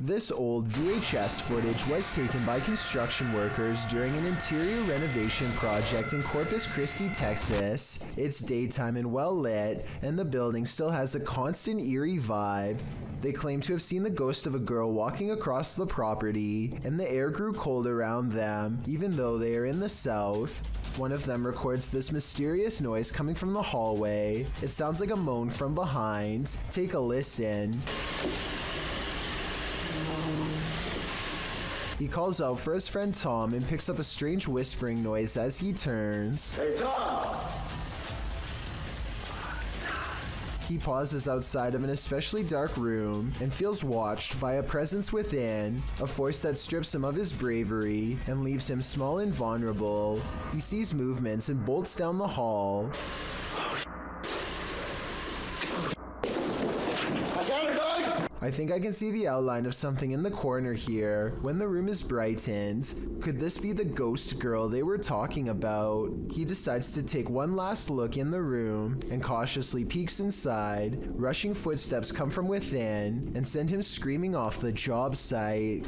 This old VHS footage was taken by construction workers during an interior renovation project in Corpus Christi, Texas. It's daytime and well lit, and the building still has a constant eerie vibe. They claim to have seen the ghost of a girl walking across the property, and the air grew cold around them, even though they are in the south. One of them records this mysterious noise coming from the hallway. It sounds like a moan from behind. Take a listen. He calls out for his friend Tom and picks up a strange whispering noise as he turns. Hey, Tom! He pauses outside of an especially dark room and feels watched by a presence within, a force that strips him of his bravery and leaves him small and vulnerable. He sees movements and bolts down the hall. I think I can see the outline of something in the corner here when the room is brightened. Could this be the ghost girl they were talking about? He decides to take one last look in the room and cautiously peeks inside. Rushing footsteps come from within and send him screaming off the job site.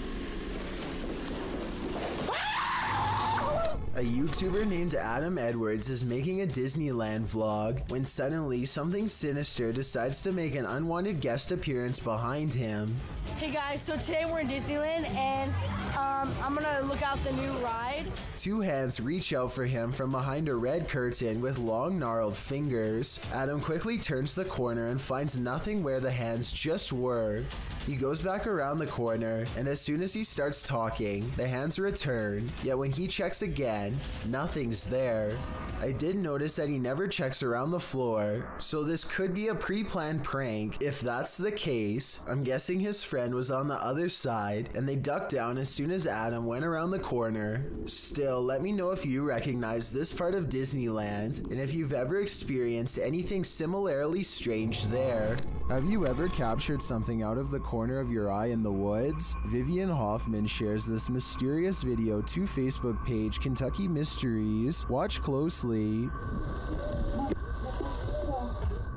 A YouTuber named Adam Edwards is making a Disneyland vlog when suddenly something sinister decides to make an unwanted guest appearance behind him. Hey guys, so today we're in Disneyland and I'm gonna look out the new ride. Two hands reach out for him from behind a red curtain with long gnarled fingers. Adam quickly turns the corner and finds nothing where the hands just were. He goes back around the corner, and as soon as he starts talking, the hands return, yet when he checks again, nothing's there. I did notice that he never checks around the floor, so this could be a pre-planned prank. If that's the case, I'm guessing his friend was on the other side, and they ducked down as soon as Adam went around the corner. Still, let me know if you recognize this part of Disneyland, and if you've ever experienced anything similarly strange there. Have you ever captured something out of the corner of your eye in the woods? Vivian Hoffman shares this mysterious video to Facebook page Kentucky Mysteries. Watch closely.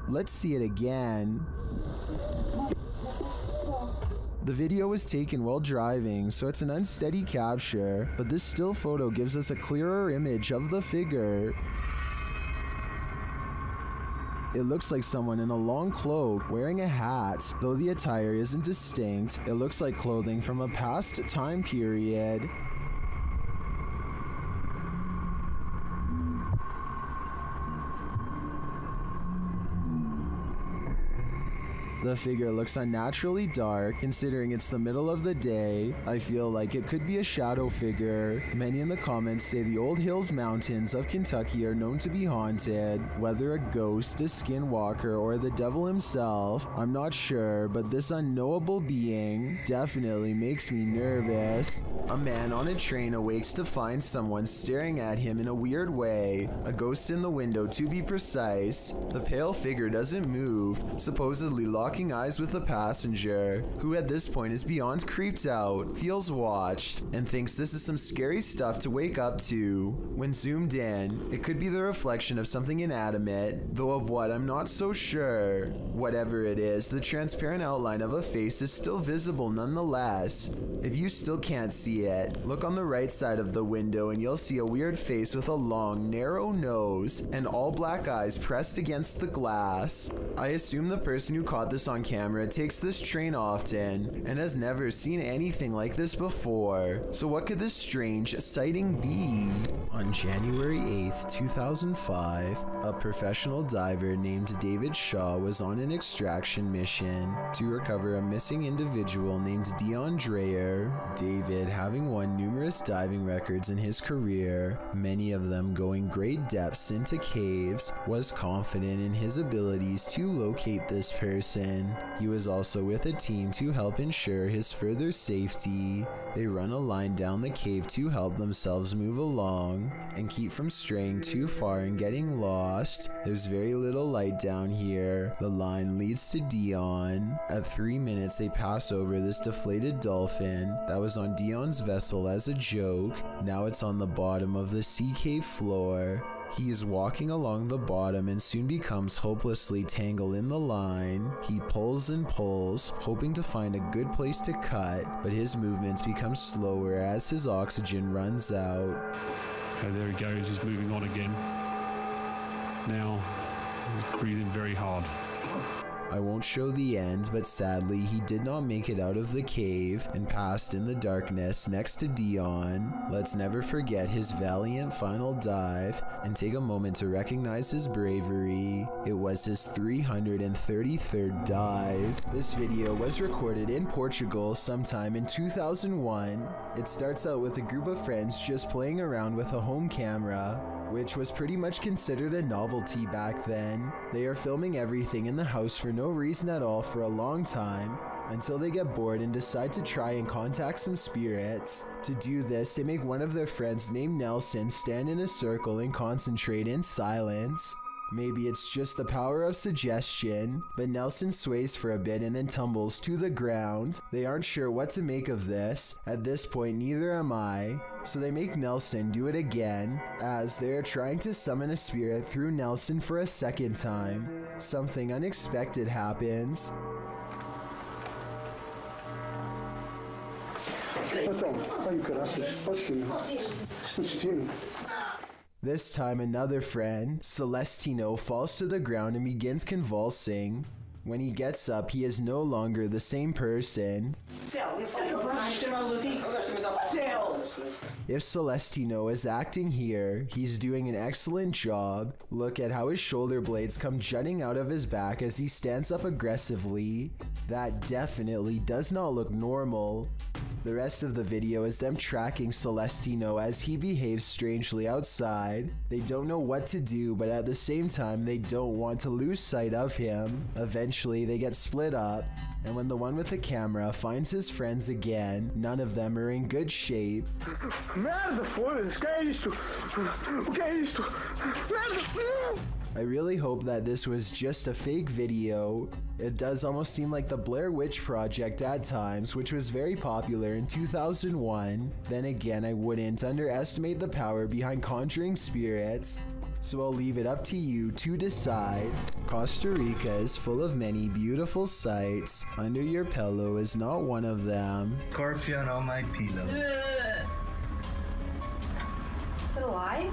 Let's see it again. The video was taken while driving, so it's an unsteady capture, but this still photo gives us a clearer image of the figure. It looks like someone in a long cloak wearing a hat. Though the attire isn't distinct, it looks like clothing from a past time period. The figure looks unnaturally dark, considering it's the middle of the day. I feel like it could be a shadow figure. Many in the comments say the old hills mountains of Kentucky are known to be haunted. Whether a ghost, a skinwalker, or the devil himself, I'm not sure, but this unknowable being definitely makes me nervous. A man on a train awakes to find someone staring at him in a weird way. A ghost in the window, to be precise. The pale figure doesn't move, supposedly locking eyes with the passenger, who at this point is beyond creeped out, feels watched, and thinks this is some scary stuff to wake up to. When zoomed in, it could be the reflection of something inanimate, though of what I'm not so sure. Whatever it is, the transparent outline of a face is still visible nonetheless. If you still can't see it, look on the right side of the window and you'll see a weird face with a long, narrow nose and all black eyes pressed against the glass. I assume the person who caught this on camera takes this train often and has never seen anything like this before. So what could this strange sighting be? On January 8th, 2005, a professional diver named David Shaw was on an extraction mission to recover a missing individual named Dion Dreyer. David, having won numerous diving records in his career, many of them going great depths into caves, was confident in his abilities to locate this person. He was also with a team to help ensure his further safety. They run a line down the cave to help themselves move along and keep from straying too far and getting lost. There's very little light down here. The line leads to Dion. At 3 minutes, they pass over this deflated dolphin that was on Dion's vessel as a joke. Now it's on the bottom of the sea cave floor. He is walking along the bottom and soon becomes hopelessly tangled in the line. He pulls and pulls, hoping to find a good place to cut, but his movements become slower as his oxygen runs out. Okay, there he goes, he's moving on again. Now, he's breathing very hard. I won't show the end, but sadly he did not make it out of the cave and passed in the darkness next to Dion. Let's never forget his valiant final dive and take a moment to recognize his bravery. It was his 333rd dive. This video was recorded in Portugal sometime in 2001. It starts out with a group of friends just playing around with a home camera, which was pretty much considered a novelty back then. They are filming everything in the house for no reason at all for a long time, until they get bored and decide to try and contact some spirits. To do this, they make one of their friends named Nelson stand in a circle and concentrate in silence. Maybe it's just the power of suggestion, but Nelson sways for a bit and then tumbles to the ground. They aren't sure what to make of this. At this point, neither am I. So they make Nelson do it again, as they are trying to summon a spirit through Nelson for a second time. Something unexpected happens. This time another friend, Celestino, falls to the ground and begins convulsing. When he gets up, he is no longer the same person. If Celestino is acting here, he's doing an excellent job. Look at how his shoulder blades come jutting out of his back as he stands up aggressively. That definitely does not look normal. The rest of the video is them tracking Celestino as he behaves strangely outside. They don't know what to do, but at the same time they don't want to lose sight of him. Eventually they get split up, and when the one with the camera finds his friends again, none of them are in good shape. Merda, foda-se, que é isto? O que é isto? Merda! I really hope that this was just a fake video. It does almost seem like the Blair Witch Project at times, which was very popular in 2001. Then again, I wouldn't underestimate the power behind conjuring spirits, so I'll leave it up to you to decide. Costa Rica is full of many beautiful sights. Under your pillow is not one of them. Scorpion on my pillow. Is it alive?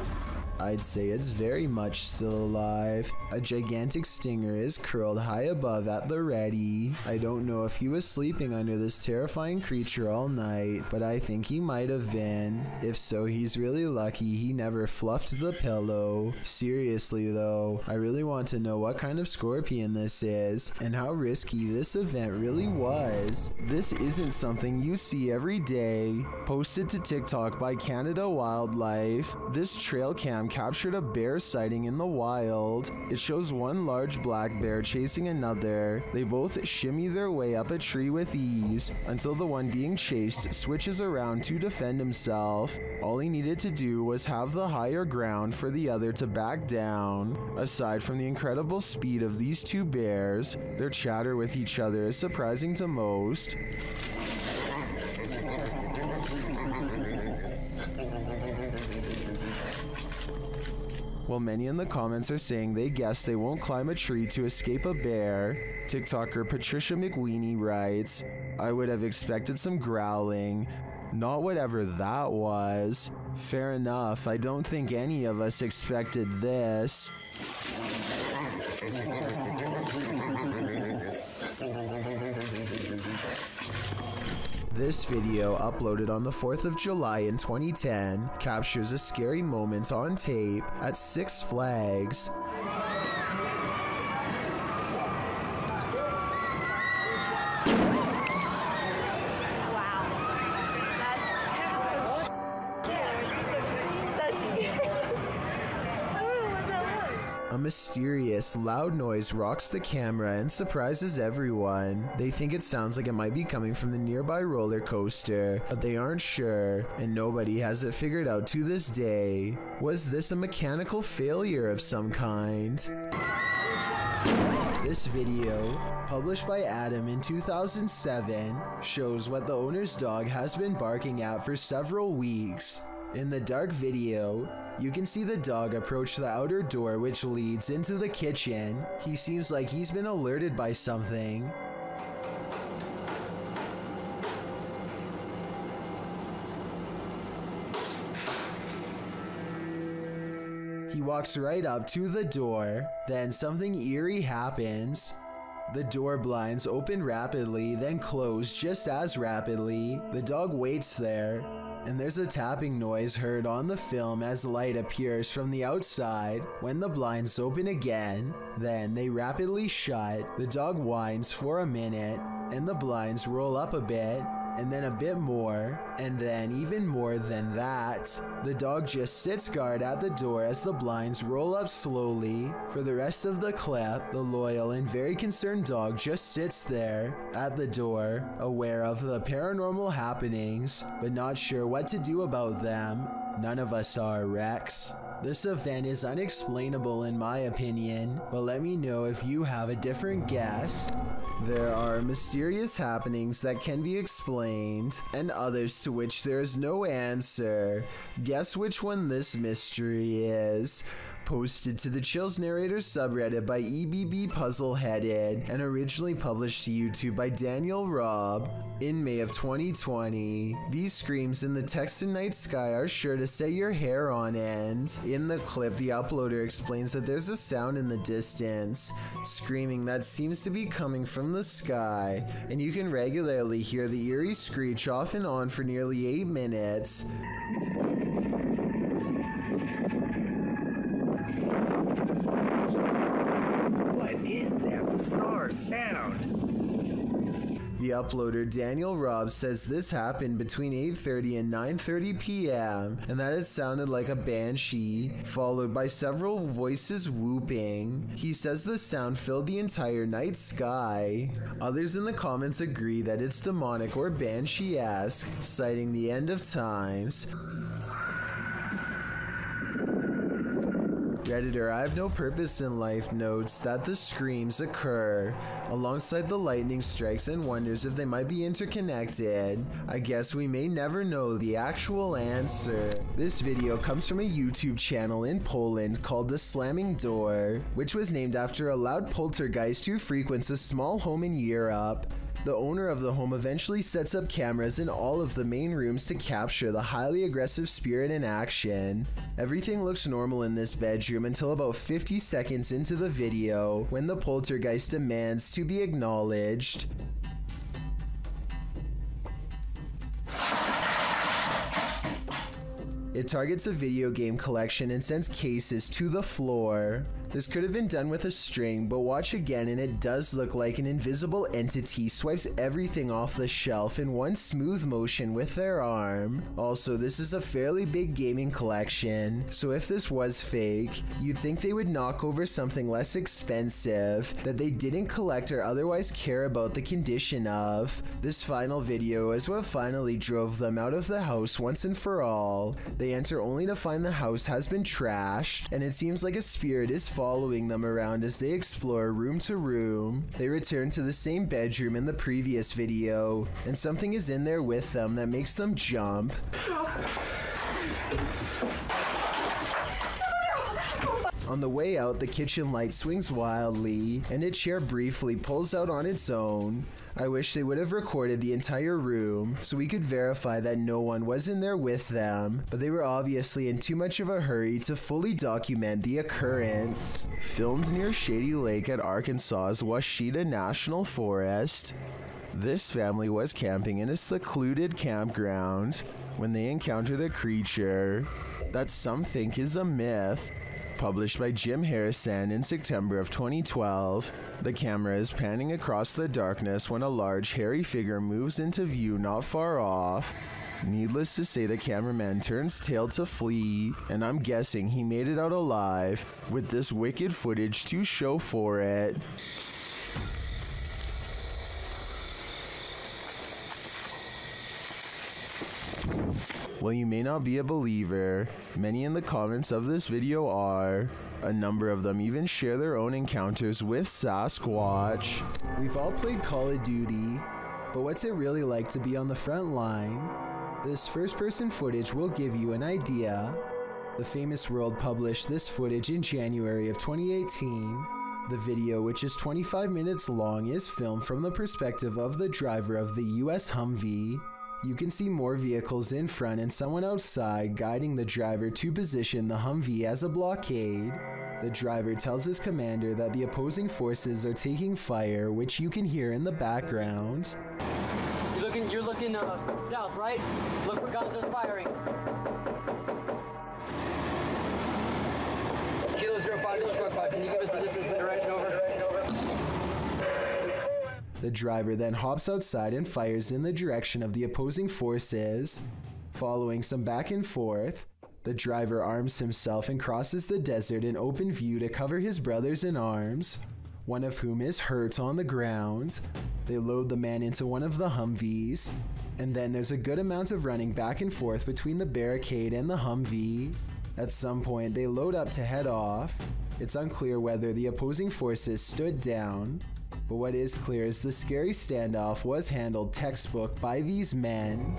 I'd say it's very much still alive. A gigantic stinger is curled high above at the ready. I don't know if he was sleeping under this terrifying creature all night, but I think he might have been. If so, he's really lucky he never fluffed the pillow. Seriously though, I really want to know what kind of scorpion this is, and how risky this event really was. This isn't something you see every day. Posted to TikTok by Canada Wildlife, this trail cam captured a bear sighting in the wild. It shows one large black bear chasing another. They both shimmy their way up a tree with ease until the one being chased switches around to defend himself. All he needed to do was have the higher ground for the other to back down. Aside from the incredible speed of these two bears, their chatter with each other is surprising to most. While many in the comments are saying they guess they won't climb a tree to escape a bear, TikToker Patricia McWeenie writes, "I would have expected some growling, not whatever that was. Fair enough, I don't think any of us expected this." This video, uploaded on the 4th of July in 2010, captures a scary moment on tape at Six Flags. A mysterious, loud noise rocks the camera and surprises everyone. They think it sounds like it might be coming from the nearby roller coaster, but they aren't sure, and nobody has it figured out to this day. Was this a mechanical failure of some kind? This video, published by Adam in 2007, shows what the owner's dog has been barking at for several weeks. In the dark video, You can see the dog approach the outer door which leads into the kitchen. He seems like he's been alerted by something. He walks right up to the door, then something eerie happens. The door blinds open rapidly, then close just as rapidly. The dog waits there, and there's a tapping noise heard on the film as light appears from the outside. When the blinds open again, then they rapidly shut. The dog whines for a minute, and the blinds roll up a bit, and then a bit more, and then even more than that. The dog just sits guard at the door as the blinds roll up slowly. For the rest of the clip, the loyal and very concerned dog just sits there at the door, aware of the paranormal happenings, but not sure what to do about them. None of us are, Rex. This event is unexplainable in my opinion, but let me know if you have a different guess. There are mysterious happenings that can be explained, and others to which there is no answer. Guess which one this mystery is. Posted to the Chills Narrators subreddit by EBB Puzzleheaded and originally published to YouTube by Daniel Robb in May of 2020. These screams in the Texan night sky are sure to set your hair on end. In the clip, the uploader explains that there's a sound in the distance, screaming that seems to be coming from the sky, and you can regularly hear the eerie screech off and on for nearly 8 minutes. What is that bizarre sound? The uploader Daniel Robb says this happened between 8:30 and 9:30 p.m. and that it sounded like a banshee, followed by several voices whooping. He says the sound filled the entire night sky. Others in the comments agree that it's demonic or banshee-esque, citing the end of times. Redditor I Have No Purpose in Life notes that the screams occur alongside the lightning strikes and wonders if they might be interconnected. I guess we may never know the actual answer. This video comes from a YouTube channel in Poland called The Slamming Door, which was named after a loud poltergeist who frequents a small home in Europe. The owner of the home eventually sets up cameras in all of the main rooms to capture the highly aggressive spirit in action. Everything looks normal in this bedroom until about 50 seconds into the video, when the poltergeist demands to be acknowledged. It targets a video game collection and sends cases to the floor. This could have been done with a string, but watch again and it does look like an invisible entity swipes everything off the shelf in one smooth motion with their arm. Also, this is a fairly big gaming collection, so if this was fake, you'd think they would knock over something less expensive that they didn't collect or otherwise care about the condition of. This final video is what finally drove them out of the house once and for all. They enter only to find the house has been trashed, and it seems like a spirit is following them around as they explore room to room. They return to the same bedroom in the previous video, and something is in there with them that makes them jump. On the way out, the kitchen light swings wildly, and a chair briefly pulls out on its own. I wish they would have recorded the entire room so we could verify that no one was in there with them, but they were obviously in too much of a hurry to fully document the occurrence. Filmed near Shady Lake at Arkansas's Washita National Forest, this family was camping in a secluded campground when they encountered a creature that some think is a myth. Published by Jim Harrison in September of 2012, the camera is panning across the darkness when a large hairy figure moves into view not far off. Needless to say, the cameraman turns tail to flee, and I'm guessing he made it out alive, with this wicked footage to show for it. While you may not be a believer, many in the comments of this video are. A number of them even share their own encounters with Sasquatch. We've all played Call of Duty, but what's it really like to be on the front line? This first-person footage will give you an idea. The Famous World published this footage in January of 2018. The video, which is 25 minutes long, is filmed from the perspective of the driver of the US Humvee. You can see more vehicles in front and someone outside guiding the driver to position the Humvee as a blockade. The driver tells his commander that the opposing forces are taking fire, which you can hear in the background. You're looking south, right? Look where guns are firing. Kilo 05, this is truck 5. Can you give us the distance and direction over? The driver then hops outside and fires in the direction of the opposing forces. Following some back and forth, the driver arms himself and crosses the desert in open view to cover his brothers in arms, one of whom is hurt on the ground. They load the man into one of the Humvees, and then there's a good amount of running back and forth between the barricade and the Humvee. At some point, they load up to head off. It's unclear whether the opposing forces stood down, but what is clear is the scary standoff was handled textbook by these men.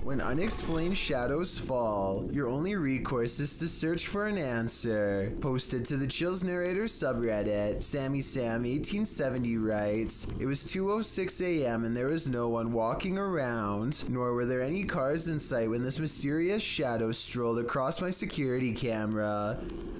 When unexplained shadows fall, your only recourse is to search for an answer. Posted to the Chills Narrator subreddit, Sammy Sam 1870 writes, "It was 2:06 a.m. and there was no one walking around, nor were there any cars in sight when this mysterious shadow strolled across my security camera.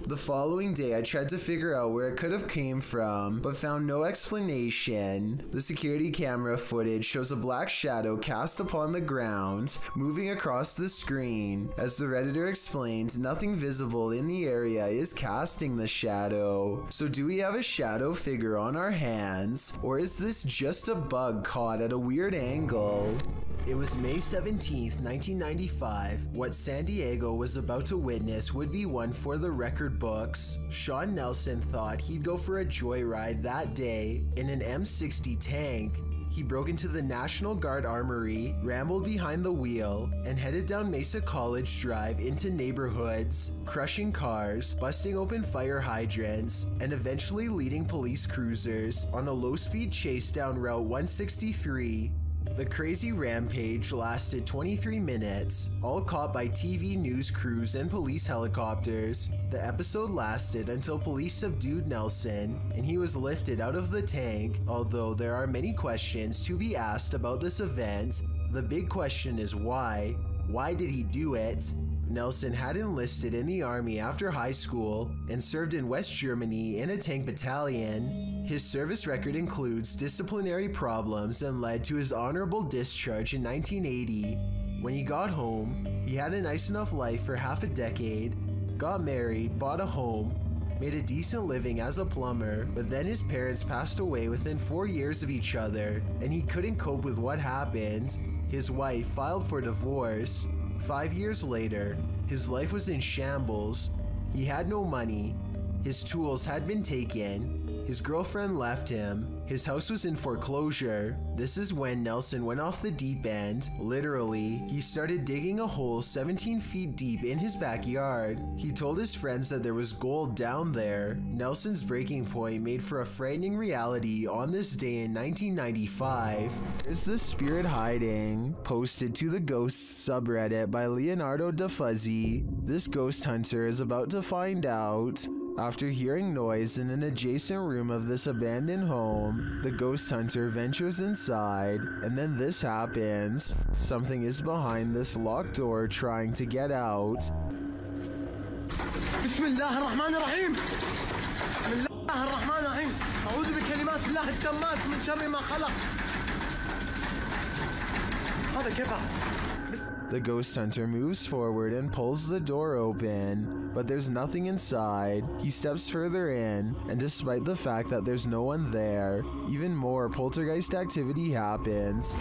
The following day, I tried to figure out where it could have came from, but found no explanation. The security camera footage shows a black shadow cast upon the ground, moving across the screen. As the Redditor explains, nothing visible in the area is casting the shadow. So do we have a shadow figure on our hands, or is this just a bug caught at a weird angle?" It was May 17th, 1995. What San Diego was about to witness would be one for the record books. Sean Nelson thought he'd go for a joyride that day in an M60 tank. He broke into the National Guard Armory, rambled behind the wheel, and headed down Mesa College Drive into neighborhoods, crushing cars, busting open fire hydrants, and eventually leading police cruisers on a low-speed chase down Route 163. The crazy rampage lasted 23 minutes, all caught by TV news crews and police helicopters. The episode lasted until police subdued Nelson, and he was lifted out of the tank, although there are many questions to be asked about this event. The big question is why? Why did he do it? Nelson had enlisted in the army after high school and served in West Germany in a tank battalion. His service record includes disciplinary problems and led to his honorable discharge in 1980. When he got home, he had a nice enough life for half a decade, got married, bought a home, made a decent living as a plumber, but then his parents passed away within 4 years of each other, and he couldn't cope with what happened. His wife filed for divorce. 5 years later, his life was in shambles. He had no money. His tools had been taken. His girlfriend left him. His house was in foreclosure. This is when Nelson went off the deep end. Literally, he started digging a hole 17 feet deep in his backyard. He told his friends that there was gold down there. Nelson's breaking point made for a frightening reality on this day in 1995. Is the spirit hiding? Posted to the Ghosts subreddit by Leonardo DeFuzzy. This ghost hunter is about to find out. After hearing noise in an adjacent room of this abandoned home, the ghost hunter ventures inside, and then this happens. Something is behind this locked door trying to get out. Bismillahirrahmanirrahim. Bismillahirrahmanirrahim. A'udhu bi kalimat Allah at-tammat min sharri ma khalaq. Hada kayfa? The ghost hunter moves forward and pulls the door open, but there's nothing inside. He steps further in, and despite the fact that there's no one there, even more poltergeist activity happens.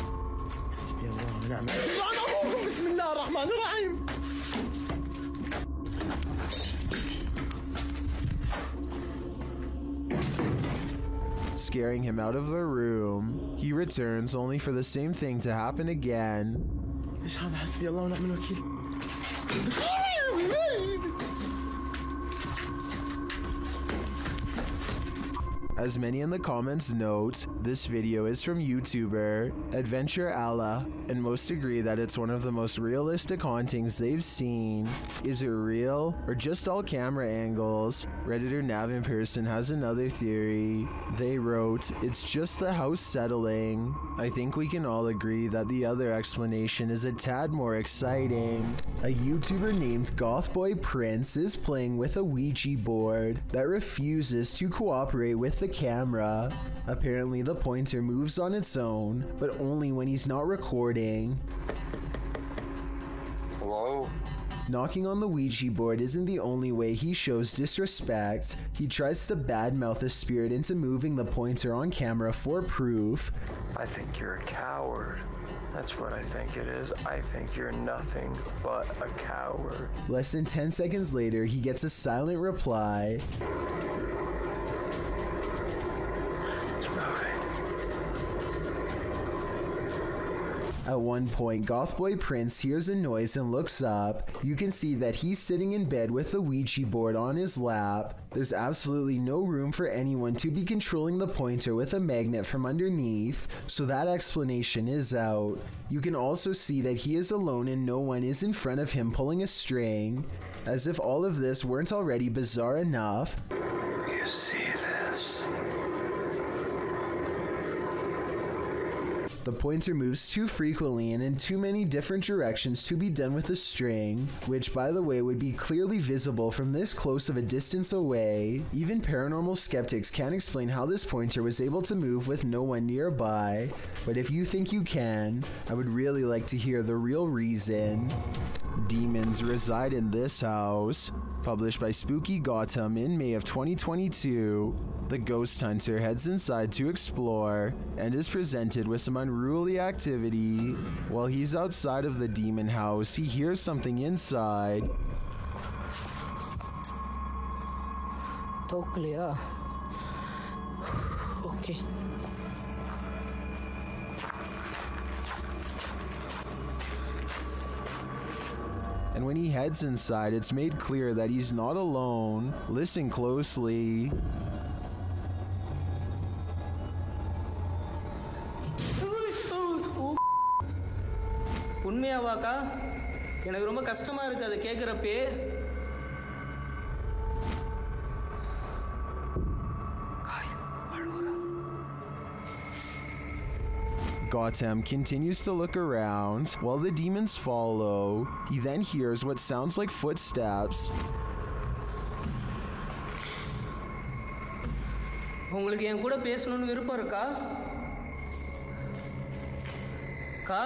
Scaring him out of the room. He returns only for the same thing to happen again. As many in the comments note, this video is from YouTuber Adventure Allah and most agree that it's one of the most realistic hauntings they've seen. Is it real or just all camera angles? Redditor Nav in Person has another theory. They wrote, "It's just the house settling." I think we can all agree that the other explanation is a tad more exciting. A YouTuber named Gothboy Prince is playing with a Ouija board that refuses to cooperate with the camera. Apparently the pointer moves on its own, but only when he's not recording. Hello? Knocking on the Ouija board isn't the only way he shows disrespect. He tries to badmouth a spirit into moving the pointer on camera for proof. I think you're a coward. That's what I think it is. I think you're nothing but a coward. Less than 10 seconds later, he gets a silent reply. It's moving. At one point, Gothboy Prince hears a noise and looks up. You can see that he's sitting in bed with the Ouija board on his lap. There's absolutely no room for anyone to be controlling the pointer with a magnet from underneath, so that explanation is out. You can also see that he is alone and no one is in front of him pulling a string. As if all of this weren't already bizarre enough. You see this? The pointer moves too frequently and in too many different directions to be done with a string, which by the way would be clearly visible from this close of a distance away. Even paranormal skeptics can't explain how this pointer was able to move with no one nearby, but if you think you can, I would really like to hear the real reason. Demons reside in this house. Published by Spooky Gotham in May of 2022, the ghost hunter heads inside to explore and is presented with some unruly activity. While he's outside of the demon house, he hears something inside. Totally, okay. And when he heads inside, it's made clear that he's not alone. Listen closely. உண்மையாவாக்கா எனக்கு ரொம்ப கஷ்டமா இருக்கு அதை கேக்குறப்பே. Gotham continues to look around while the demons follow. He then hears what sounds like footsteps. உங்களுக்கு என் கூட பேசணும்னு விருப்பம் இருக்கா? கா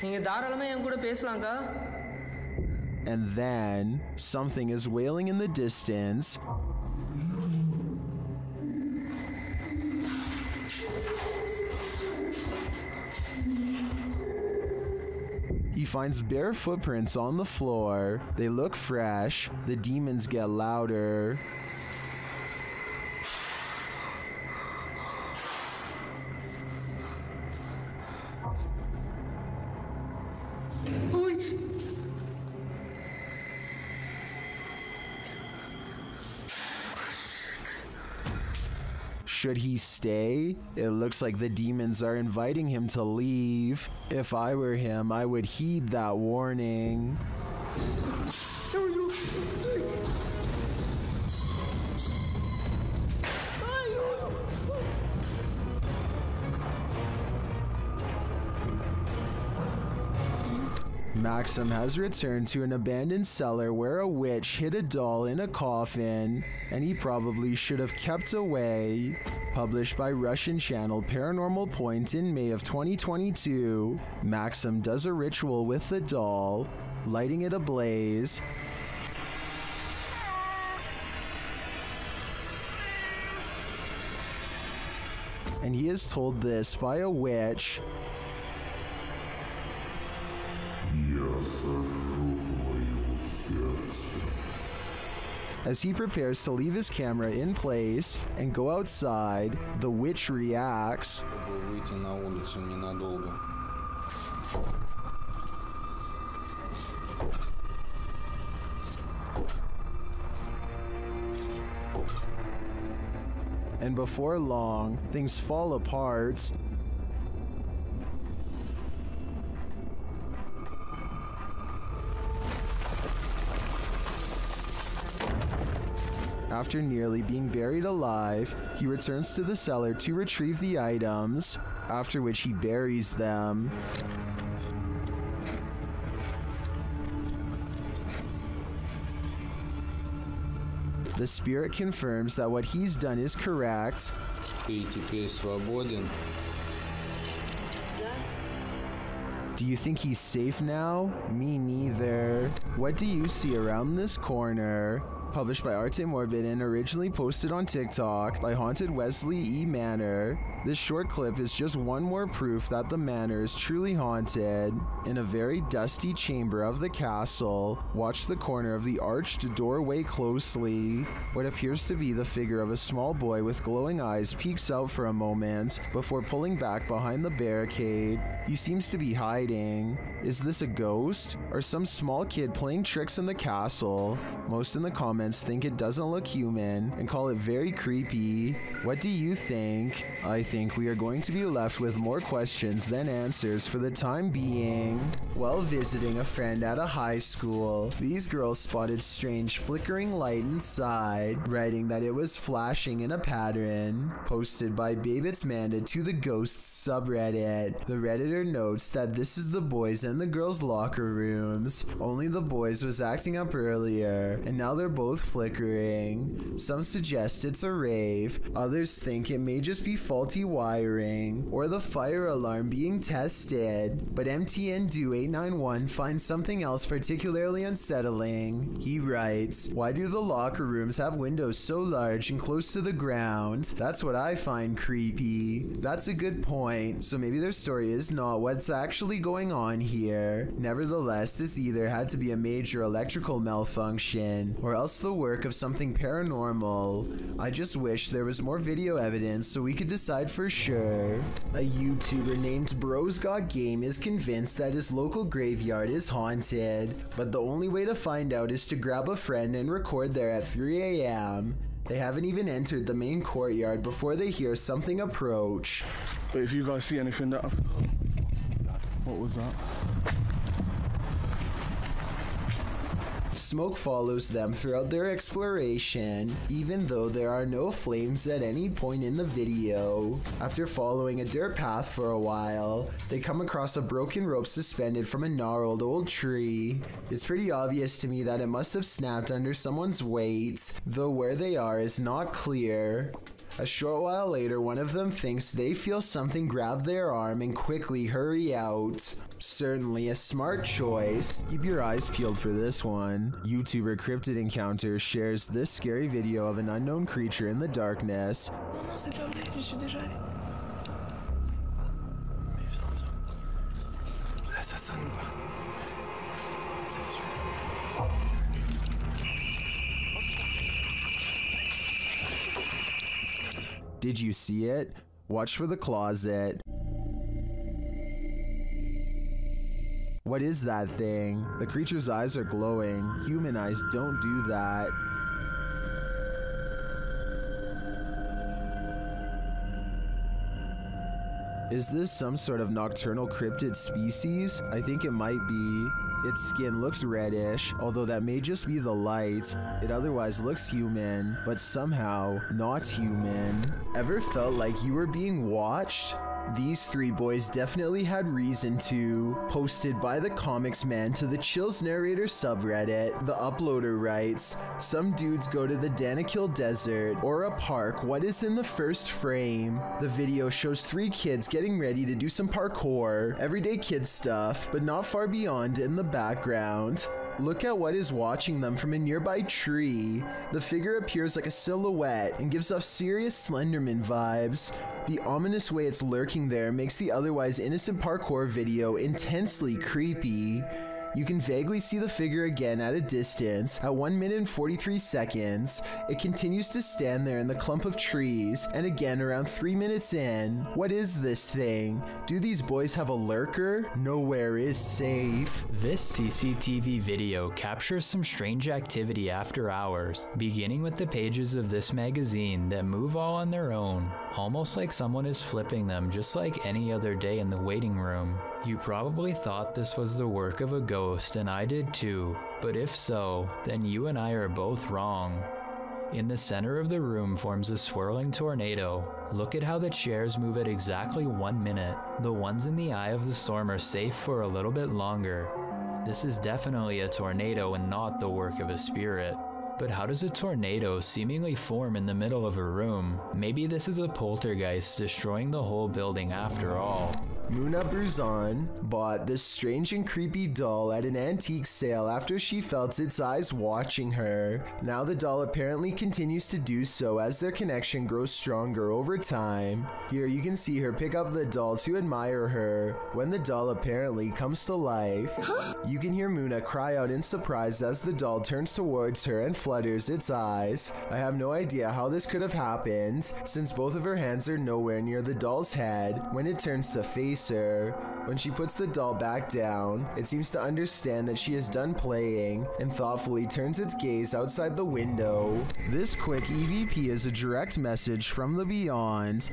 நீங்க தாராளமா என் கூட பேசலாம்க்கா. And then something is wailing in the distance. He finds bare footprints on the floor. They look fresh. The demons get louder. Should he stay? It looks like the demons are inviting him to leave. If I were him, I would heed that warning. Maxim has returned to an abandoned cellar where a witch hid a doll in a coffin, and he probably should have kept away. Published by Russian channel Paranormal Point in May of 2022, Maxim does a ritual with the doll, lighting it ablaze. And he is told this by a witch. As he prepares to leave his camera in place and go outside, the witch reacts. And before long, things fall apart. After nearly being buried alive, he returns to the cellar to retrieve the items, after which he buries them. The spirit confirms that what he's done is correct. Ты теперь свободен. Do you think he's safe now? Me neither. What do you see around this corner? Published by Arte Morbid and originally posted on TikTok by Haunted Wesley E. Manor. This short clip is just one more proof that the manor is truly haunted. In a very dusty chamber of the castle, watch the corner of the arched doorway closely. What appears to be the figure of a small boy with glowing eyes peeks out for a moment before pulling back behind the barricade. He seems to be hiding. Is this a ghost or some small kid playing tricks in the castle? Most in the comments think it doesn't look human and call it very creepy. What do you think? I think we are going to be left with more questions than answers for the time being. While visiting a friend at a high school, these girls spotted strange flickering light inside, writing that it was flashing in a pattern. Posted by Babitz Manda to the Ghosts subreddit. The redditor notes that this is the boys and the girls' locker rooms. Only the boys was acting up earlier, and now they're both flickering. Some suggest it's a rave, others think it may just be faulty wiring or the fire alarm being tested, but MTN Do 891 finds something else particularly unsettling. He writes, "Why do the locker rooms have windows so large and close to the ground? That's what I find creepy." That's a good point, so maybe their story is not what's actually going on here. Nevertheless, this either had to be a major electrical malfunction or else the work of something paranormal. I just wish there was more video evidence so we could decide for sure. A YouTuber named Bros Got Game is convinced that his local graveyard is haunted, but the only way to find out is to grab a friend and record there at 3 a.m. They haven't even entered the main courtyard before they hear something approach. But if you guys see anything that... What was that? Smoke follows them throughout their exploration, even though there are no flames at any point in the video. After following a dirt path for a while, they come across a broken rope suspended from a gnarled old tree. It's pretty obvious to me that it must have snapped under someone's weight, though where they are is not clear. A short while later, one of them thinks they feel something grab their arm and quickly hurry out. Certainly a smart choice. Keep your eyes peeled for this one. YouTuber Cryptid Encounter shares this scary video of an unknown creature in the darkness. Did you see it? Watch for the closet. What is that thing? The creature's eyes are glowing. Human eyes don't do that. Is this some sort of nocturnal cryptid species? I think it might be. Its skin looks reddish, although that may just be the light. It otherwise looks human, but somehow not human. Ever felt like you were being watched? These three boys definitely had reason to. Posted by the Comics Man to the Chills Narrator subreddit, the uploader writes, "Some dudes go to the Danakil Desert or a park. What is in the first frame? The video shows three kids getting ready to do some parkour, everyday kid stuff, but not far beyond in the background. Look at what is watching them from a nearby tree. The figure appears like a silhouette and gives off serious Slenderman vibes. The ominous way it's lurking there makes the otherwise innocent parkour video intensely creepy. You can vaguely see the figure again at a distance. At 1 minute and 43 seconds, it continues to stand there in the clump of trees, and again around 3 minutes in. What is this thing? Do these boys have a lurker? Nowhere is safe." This CCTV video captures some strange activity after hours, beginning with the pages of this magazine that move all on their own, almost like someone is flipping them just like any other day in the waiting room. You probably thought this was the work of a ghost, and I did too, but if so, then you and I are both wrong. In the center of the room forms a swirling tornado. Look at how the chairs move at exactly 1 minute. The ones in the eye of the storm are safe for a little bit longer. This is definitely a tornado and not the work of a spirit. But how does a tornado seemingly form in the middle of a room? Maybe this is a poltergeist destroying the whole building after all. Muna Bruzan bought this strange and creepy doll at an antique sale after she felt its eyes watching her. Now the doll apparently continues to do so as their connection grows stronger over time. Here you can see her pick up the doll to admire her. When the doll apparently comes to life, you can hear Muna cry out in surprise as the doll turns towards her and flutters its eyes. I have no idea how this could have happened, since both of her hands are nowhere near the doll's head when it turns to face her. When she puts the doll back down, it seems to understand that she is done playing and thoughtfully turns its gaze outside the window. This quick EVP is a direct message from the beyond.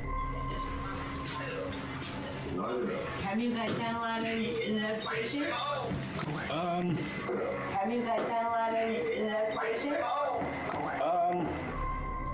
Have you got dental investigation? Have you got dental investigation?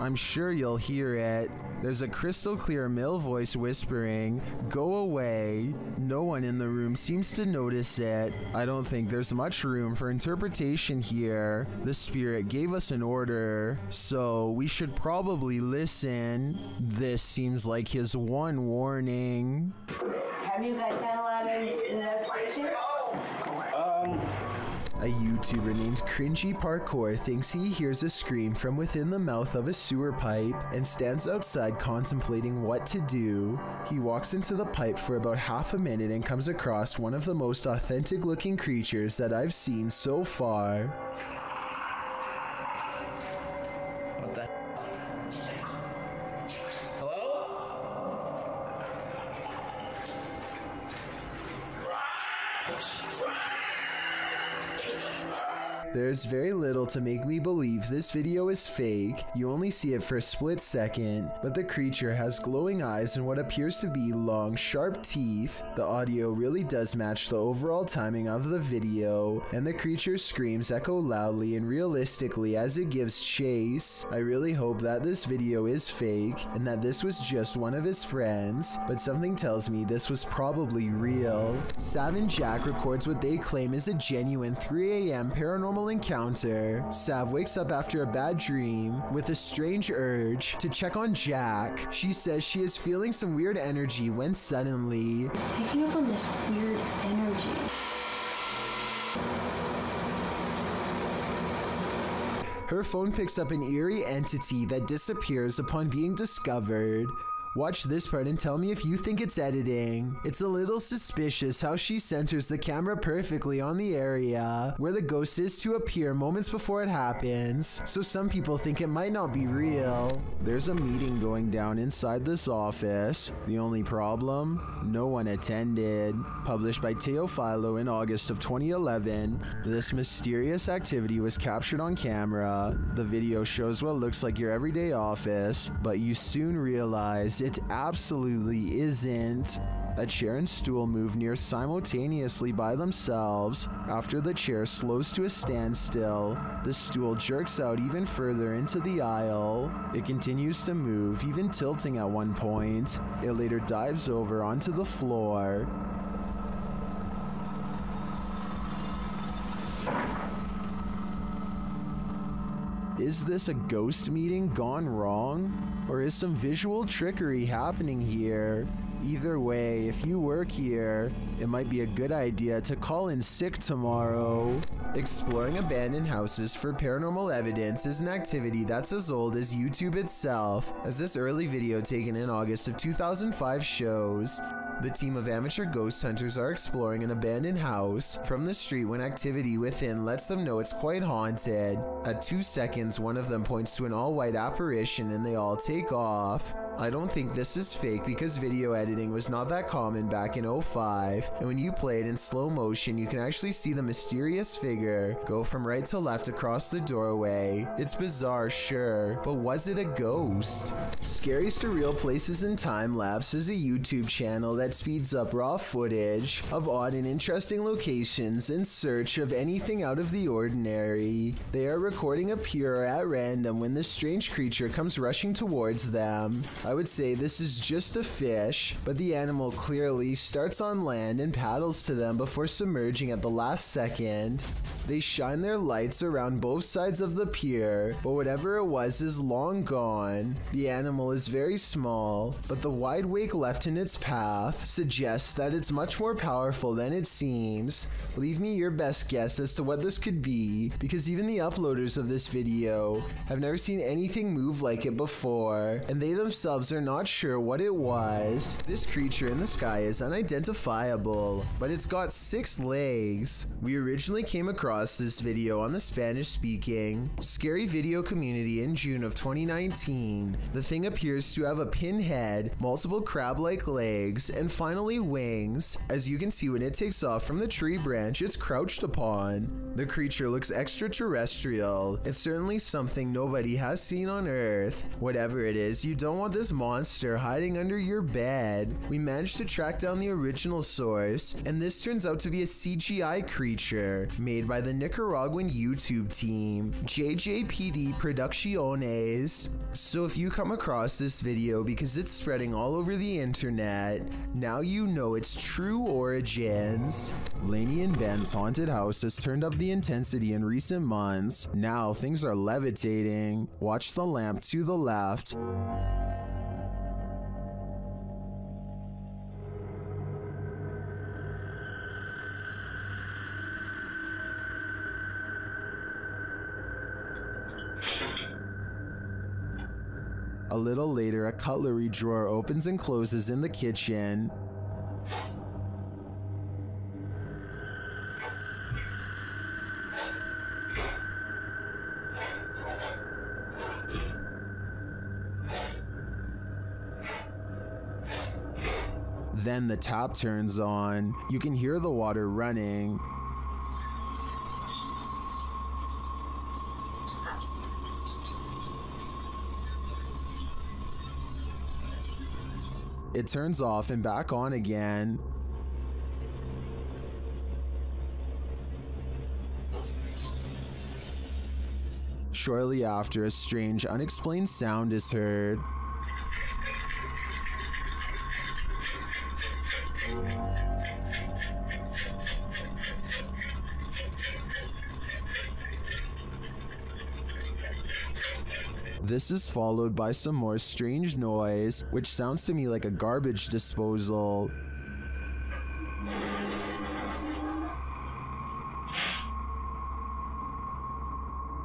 I'm sure you'll hear it. There's a crystal clear male voice whispering, "Go away." No one in the room seems to notice it. I don't think there's much room for interpretation here. The spirit gave us an order, so we should probably listen. This seems like his one warning. Have you got dental investigation? A YouTuber named Cringy Parkour thinks he hears a scream from within the mouth of a sewer pipe and stands outside contemplating what to do. He walks into the pipe for about half a minute and comes across one of the most authentic looking creatures that I've seen so far. What the? There's very little to make me believe this video is fake. You only see it for a split second, but the creature has glowing eyes and what appears to be long, sharp teeth. The audio really does match the overall timing of the video, and the creature's screams echo loudly and realistically as it gives chase. I really hope that this video is fake and that this was just one of his friends, but something tells me this was probably real. Sav and Jack records what they claim is a genuine 3 a.m. paranormal encounter. Sav wakes up after a bad dream with a strange urge to check on Jack. She says she is feeling some weird energy when suddenly picking up on this weird energy. Her phone picks up an eerie entity that disappears upon being discovered. Watch this part and tell me if you think it's editing. It's a little suspicious how she centers the camera perfectly on the area where the ghost is to appear moments before it happens, so some people think it might not be real. There's a meeting going down inside this office. The only problem? No one attended. Published by Teofilo in August of 2011, this mysterious activity was captured on camera. The video shows what looks like your everyday office, but you soon realize it absolutely isn't. A chair and stool move near simultaneously by themselves. After the chair slows to a standstill, the stool jerks out even further into the aisle. It continues to move, even tilting at one point. It later dives over onto the floor. Is this a ghost meeting gone wrong? Or is some visual trickery happening here? Either way, if you work here, it might be a good idea to call in sick tomorrow. Exploring abandoned houses for paranormal evidence is an activity that's as old as YouTube itself, as this early video taken in August of 2005 shows. The team of amateur ghost hunters are exploring an abandoned house from the street when activity within lets them know it's quite haunted. At 2 seconds, one of them points to an all-white apparition and they all take off. I don't think this is fake because video editing was not that common back in 05, and when you play it in slow motion, you can actually see the mysterious figure go from right to left across the doorway. It's bizarre, sure, but was it a ghost? Scary Surreal Places in Time Lapse is a YouTube channel that speeds up raw footage of odd and interesting locations in search of anything out of the ordinary. They are recording a pier at random when this strange creature comes rushing towards them. I would say this is just a fish, but the animal clearly starts on land and paddles to them before submerging at the last second. They shine their lights around both sides of the pier, but whatever it was is long gone. The animal is very small, but the wide wake left in its path suggests that it's much more powerful than it seems. Leave me your best guess as to what this could be, because even the uploaders of this video have never seen anything move like it before, and they themselves are not sure what it was. This creature in the sky is unidentifiable, but it's got 6 legs. We originally came across this video on the Spanish-speaking scary video community in June of 2019. The thing appears to have a pin head, multiple crab-like legs, and finally wings. As you can see, when it takes off from the tree branch it's crouched upon. The creature looks extraterrestrial. It's certainly something nobody has seen on Earth. Whatever it is, you don't want this monster hiding under your bed. We managed to track down the original source, and this turns out to be a CGI creature made by the Nicaraguan YouTube team, JJPD Producciones. So if you come across this video because it's spreading all over the internet, now you know its true origins. Lainey and Ben's haunted house has turned up the intensity in recent months. Now things are levitating. Watch the lamp to the left. A little later, a cutlery drawer opens and closes in the kitchen. Then the tap turns on. You can hear the water running. It turns off and back on again. Shortly after, a strange, unexplained sound is heard. This is followed by some more strange noise, which sounds to me like a garbage disposal.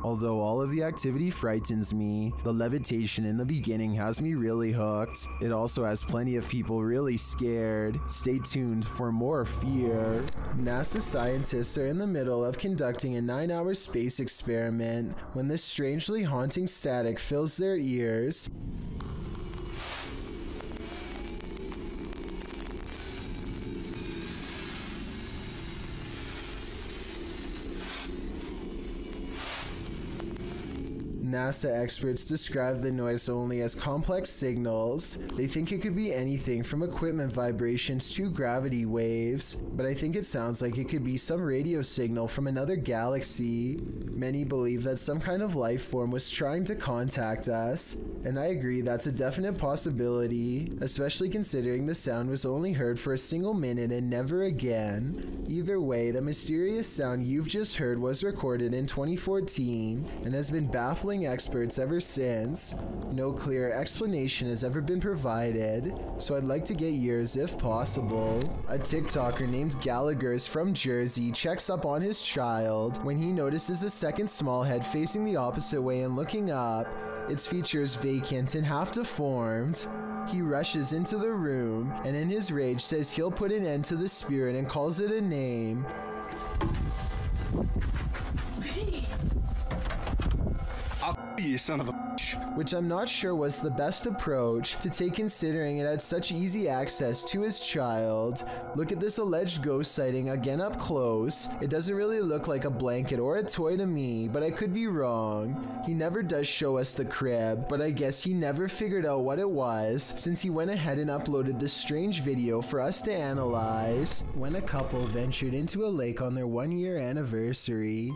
Although all of the activity frightens me, the levitation in the beginning has me really hooked. It also has plenty of people really scared. Stay tuned for more fear. NASA scientists are in the middle of conducting a 9-hour space experiment when this strangely haunting static fills their ears. NASA experts describe the noise only as complex signals. They think it could be anything from equipment vibrations to gravity waves, but I think it sounds like it could be some radio signal from another galaxy. Many believe that some kind of life form was trying to contact us, and I agree that's a definite possibility, especially considering the sound was only heard for a single minute and never again. Either way, the mysterious sound you've just heard was recorded in 2014 and has been baffling experts ever since. No clear explanation has ever been provided, so I'd like to get yours if possible. A TikToker named Gallagher is from Jersey checks up on his child when he notices a second small head facing the opposite way and looking up. Its features vacant and half deformed. He rushes into the room and in his rage says he'll put an end to the spirit and calls it a name. you son of a which I'm not sure was the best approach to take considering it had such easy access to his child. Look at this alleged ghost sighting again up close. It doesn't really look like a blanket or a toy to me, but I could be wrong. He never does show us the crib, but I guess he never figured out what it was since he went ahead and uploaded this strange video for us to analyze. When a couple ventured into a lake on their 1-year anniversary,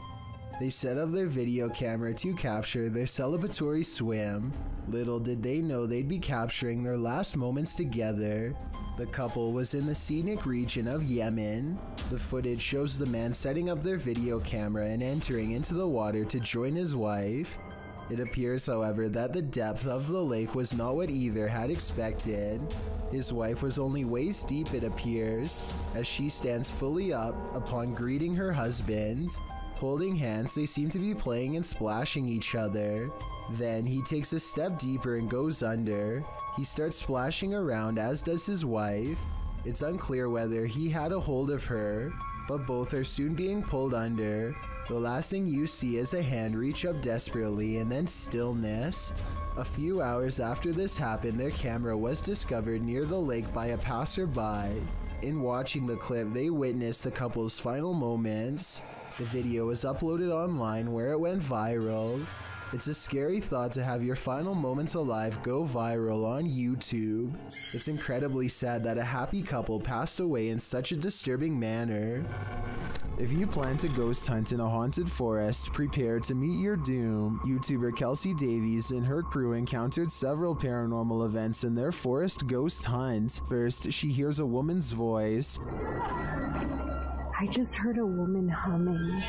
they set up their video camera to capture their celebratory swim. Little did they know they'd be capturing their last moments together. The couple was in the scenic region of Yemen. The footage shows the man setting up their video camera and entering into the water to join his wife. It appears, however, that the depth of the lake was not what either had expected. His wife was only waist deep, it appears, as she stands fully up upon greeting her husband. Holding hands, they seem to be playing and splashing each other. Then he takes a step deeper and goes under. He starts splashing around, as does his wife. It's unclear whether he had a hold of her, but both are soon being pulled under. The last thing you see is a hand reach up desperately and then stillness. A few hours after this happened, their camera was discovered near the lake by a passerby. In watching the clip, they witnessed the couple's final moments. The video was uploaded online where it went viral. It's a scary thought to have your final moments alive go viral on YouTube. It's incredibly sad that a happy couple passed away in such a disturbing manner. If you plan to ghost hunt in a haunted forest, prepare to meet your doom. YouTuber Kelsey Davies and her crew encountered several paranormal events in their forest ghost hunt. First, she hears a woman's voice. I just heard a woman humming.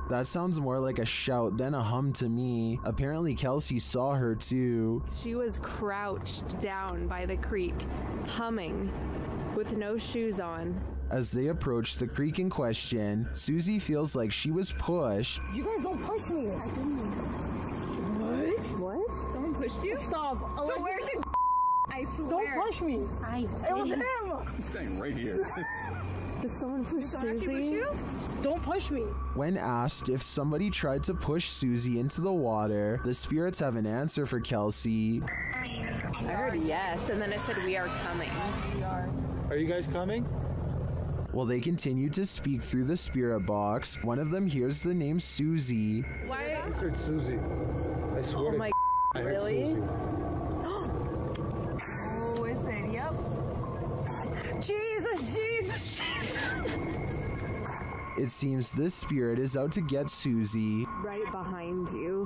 That sounds more like a shout than a hum to me. Apparently Kelsey saw her too. She was crouched down by the creek, humming, with no shoes on. As they approach the creek in question, Susie feels like she was pushed. You guys don't push me. I didn't. What? Someone pushed you? Stop. So where's the I swear. Don't push me. It was him. He's staying right here. Did someone push Susie? Push you? Don't push me. When asked if somebody tried to push Susie into the water, the spirits have an answer for Kelsey. I heard yes, and then it said we are coming. We are. Are you guys coming? While they continue to speak through the spirit box, one of them hears the name Susie. Why? I heard Susie. I swear to God. I heard really? Susie. Oh, is it? Yep. Jesus, Jesus, Jesus. It seems this spirit is out to get Susie. Right behind you.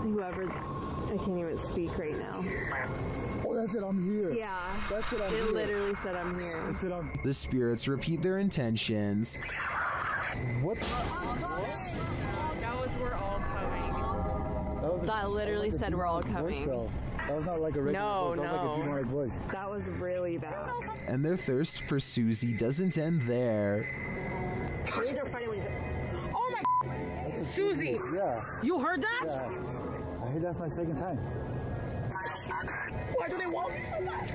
Whoever, I can't even speak right now. Oh, that's it, I'm here. Yeah. That's it, I'm it here. It literally said I'm here. That's it, I'm... The spirits repeat their intentions. What? That was we're all coming. That literally like said we're all coming. That was not like a regular voice. That was like a demonic voice. That was really bad. And their thirst for Susie doesn't end there. Oh my! Susie! Yeah. You heard that? Yeah. I heard that's my second time. Why do they want me so much?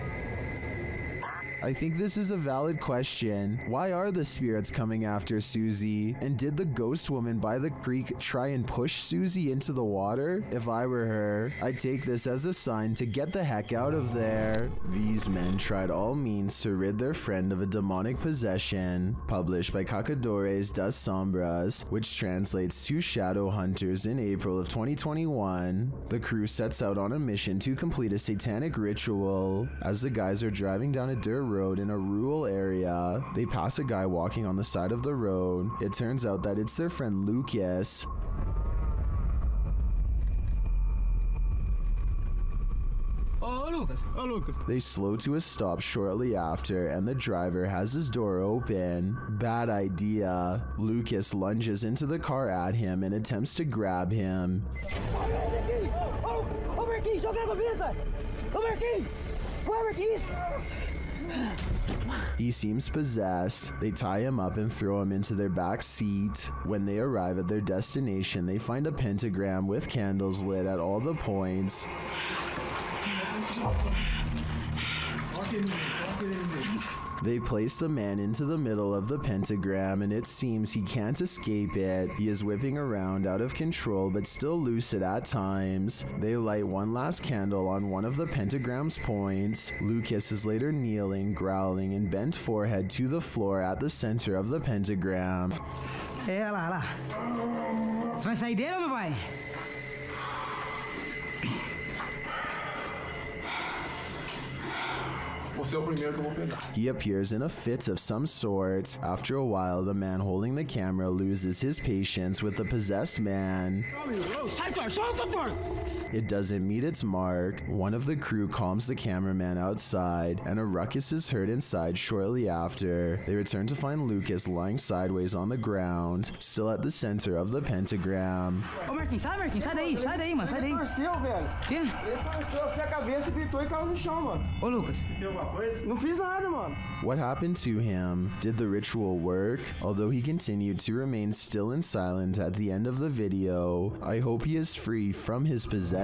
I think this is a valid question. Why are the spirits coming after Susie? And did the ghost woman by the creek try and push Susie into the water? If I were her, I'd take this as a sign to get the heck out of there. These men tried all means to rid their friend of a demonic possession. Published by Cacadores das Sombras, which translates to Shadow Hunters in April of 2021. The crew sets out on a mission to complete a satanic ritual. As the guys are driving down a dirt road in a rural area, they pass a guy walking on the side of the road. It turns out that it's their friend Lucas. Oh, Lucas. Oh, Lucas. They slow to a stop shortly after, and the driver has his door open. Bad idea. Lucas lunges into the car at him and attempts to grab him. Over keys, okay, over keys. Over keys. He seems possessed. They tie him up and throw him into their back seat. When they arrive at their destination, they find a pentagram with candles lit at all the points. They place the man into the middle of the pentagram, and it seems he can't escape it. He is whipping around out of control but still lucid at times. They light one last candle on one of the pentagram's points. Lucas is later kneeling, growling, and bent forehead to the floor at the center of the pentagram. É, olha lá, olha lá. Você vai sair dele ou não vai? He appears in a fit of some sort. After a while, the man holding the camera loses his patience with the possessed man. It doesn't meet its mark. One of the crew calms the cameraman outside, and a ruckus is heard inside shortly after. They return to find Lucas lying sideways on the ground, still at the center of the pentagram. Ô Marquinhos, sai daí, mano, sai daí. Ele torceu, velho. Quê? Ele torceu assim a cabeça e gritou e caiu no chão, mano. Ô Lucas. Deu alguma coisa? Não fiz nada, mano. What happened to him? Did the ritual work? Although he continued to remain still and silent at the end of the video, I hope he is free from his possession.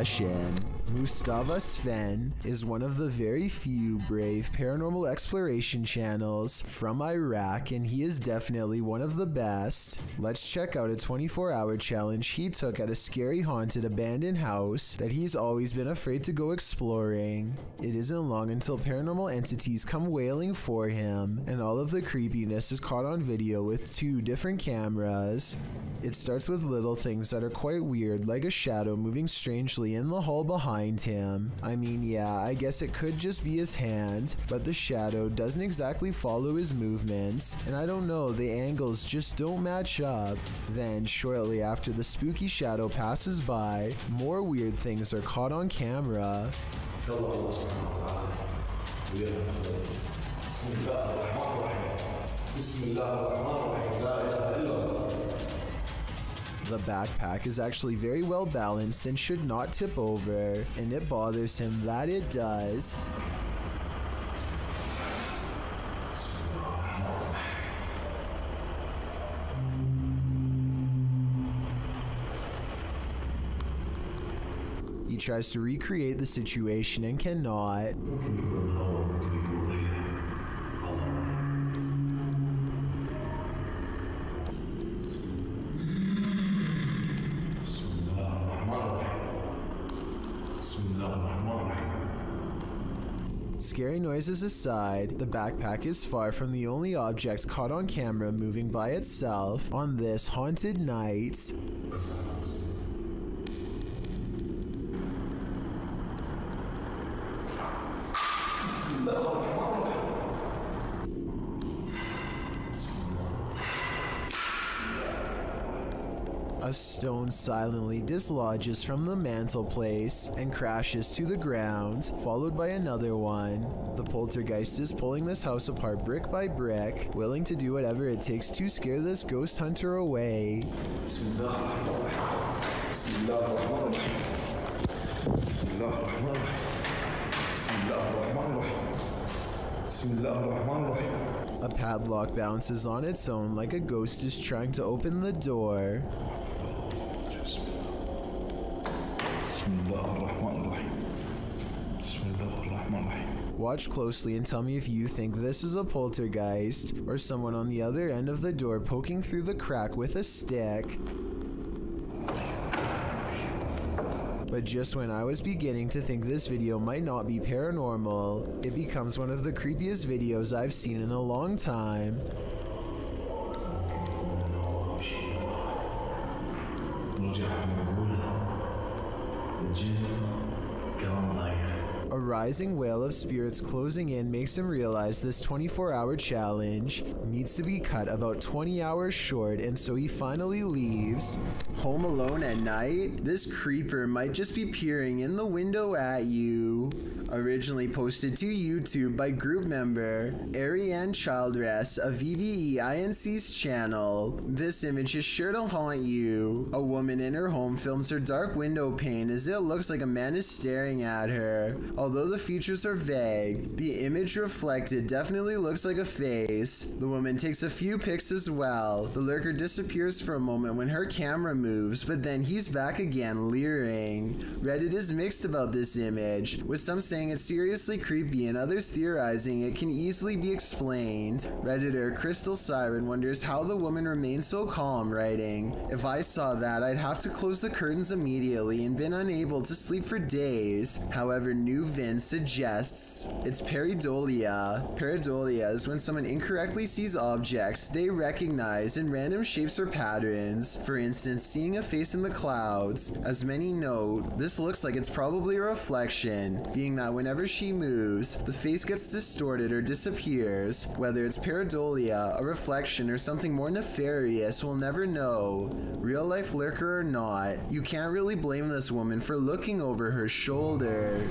Mustafa Sven is one of the very few brave paranormal exploration channels from Iraq, and he is definitely one of the best. Let's check out a 24-hour challenge he took at a scary haunted abandoned house that he's always been afraid to go exploring. It isn't long until paranormal entities come wailing for him, and all of the creepiness is caught on video with 2 different cameras. It starts with little things that are quite weird, like a shadow moving strangely in the hall behind him. I mean, yeah, I guess it could just be his hand, but the shadow doesn't exactly follow his movements, and I don't know, the angles just don't match up. Then, shortly after the spooky shadow passes by, more weird things are caught on camera. The backpack is actually very well balanced and should not tip over, and it bothers him that it does. He tries to recreate the situation and cannot. Scary noises aside, the backpack is far from the only object caught on camera moving by itself on this haunted night. A stone silently dislodges from the mantelpiece and crashes to the ground, followed by another one. The poltergeist is pulling this house apart brick by brick, willing to do whatever it takes to scare this ghost hunter away. A padlock bounces on its own like a ghost is trying to open the door. Watch closely and tell me if you think this is a poltergeist or someone on the other end of the door poking through the crack with a stick. But just when I was beginning to think this video might not be paranormal, it becomes one of the creepiest videos I've seen in a long time. A rising wail of spirits closing in makes him realize this 24-hour challenge needs to be cut about 20 hours short, and so he finally leaves. Home alone at night? This creeper might just be peering in the window at you. Originally posted to YouTube by group member Eerie Childress of VBEINC's channel. This image is sure to haunt you. A woman in her home films her dark window pane as it looks like a man is staring at her. Although the features are vague, the image reflected definitely looks like a face. The woman takes a few pics as well. The lurker disappears for a moment when her camera moves, but then he's back again leering. Reddit is mixed about this image, with some saying it's seriously creepy and others theorizing it can easily be explained. Redditor Crystal Siren wonders how the woman remains so calm, writing, "If I saw that, I'd have to close the curtains immediately and been unable to sleep for days." However, New Vin suggests it's pareidolia. Pareidolia is when someone incorrectly sees objects they recognize in random shapes or patterns. For instance, seeing a face in the clouds. As many note, this looks like it's probably a reflection, being that whenever she moves, the face gets distorted or disappears. Whether it's pareidolia, a reflection, or something more nefarious, we'll never know. Real life lurker or not, you can't really blame this woman for looking over her shoulder.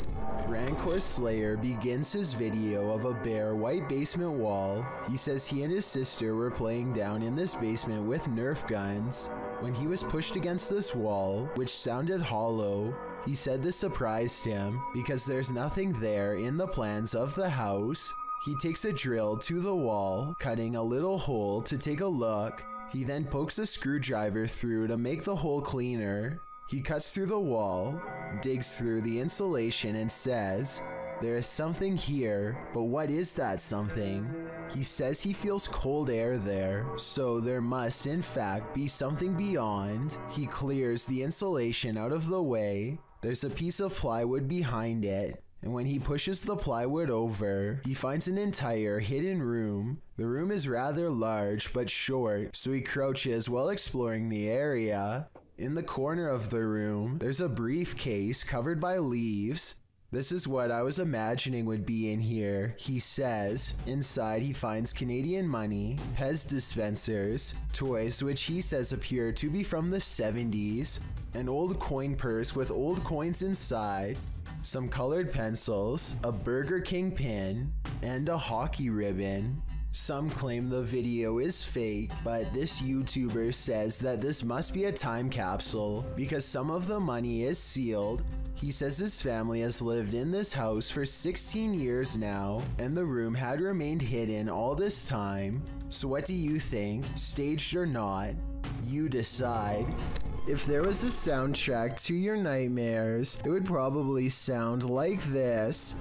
Rancor Slayer begins his video of a bare white basement wall. He says he and his sister were playing down in this basement with Nerf guns when he was pushed against this wall, which sounded hollow. He said this surprised him because there's nothing there in the plans of the house. He takes a drill to the wall, cutting a little hole to take a look. He then pokes a screwdriver through to make the hole cleaner. He cuts through the wall, digs through the insulation, and says, "There is something here, but what is that something?" He says he feels cold air there, so there must in fact be something beyond. He clears the insulation out of the way. There's a piece of plywood behind it, and when he pushes the plywood over, he finds an entire hidden room. The room is rather large but short, so he crouches while exploring the area. In the corner of the room, there's a briefcase covered by leaves. "This is what I was imagining would be in here," he says. Inside, he finds Canadian money, Pez dispensers, toys which he says appear to be from the 70s, an old coin purse with old coins inside, some colored pencils, a Burger King pin, and a hockey ribbon. Some claim the video is fake, but this YouTuber says that this must be a time capsule because some of the money is sealed. He says his family has lived in this house for 16 years now, and the room had remained hidden all this time. So what do you think? Staged or not? You decide. If there was a soundtrack to your nightmares, it would probably sound like this.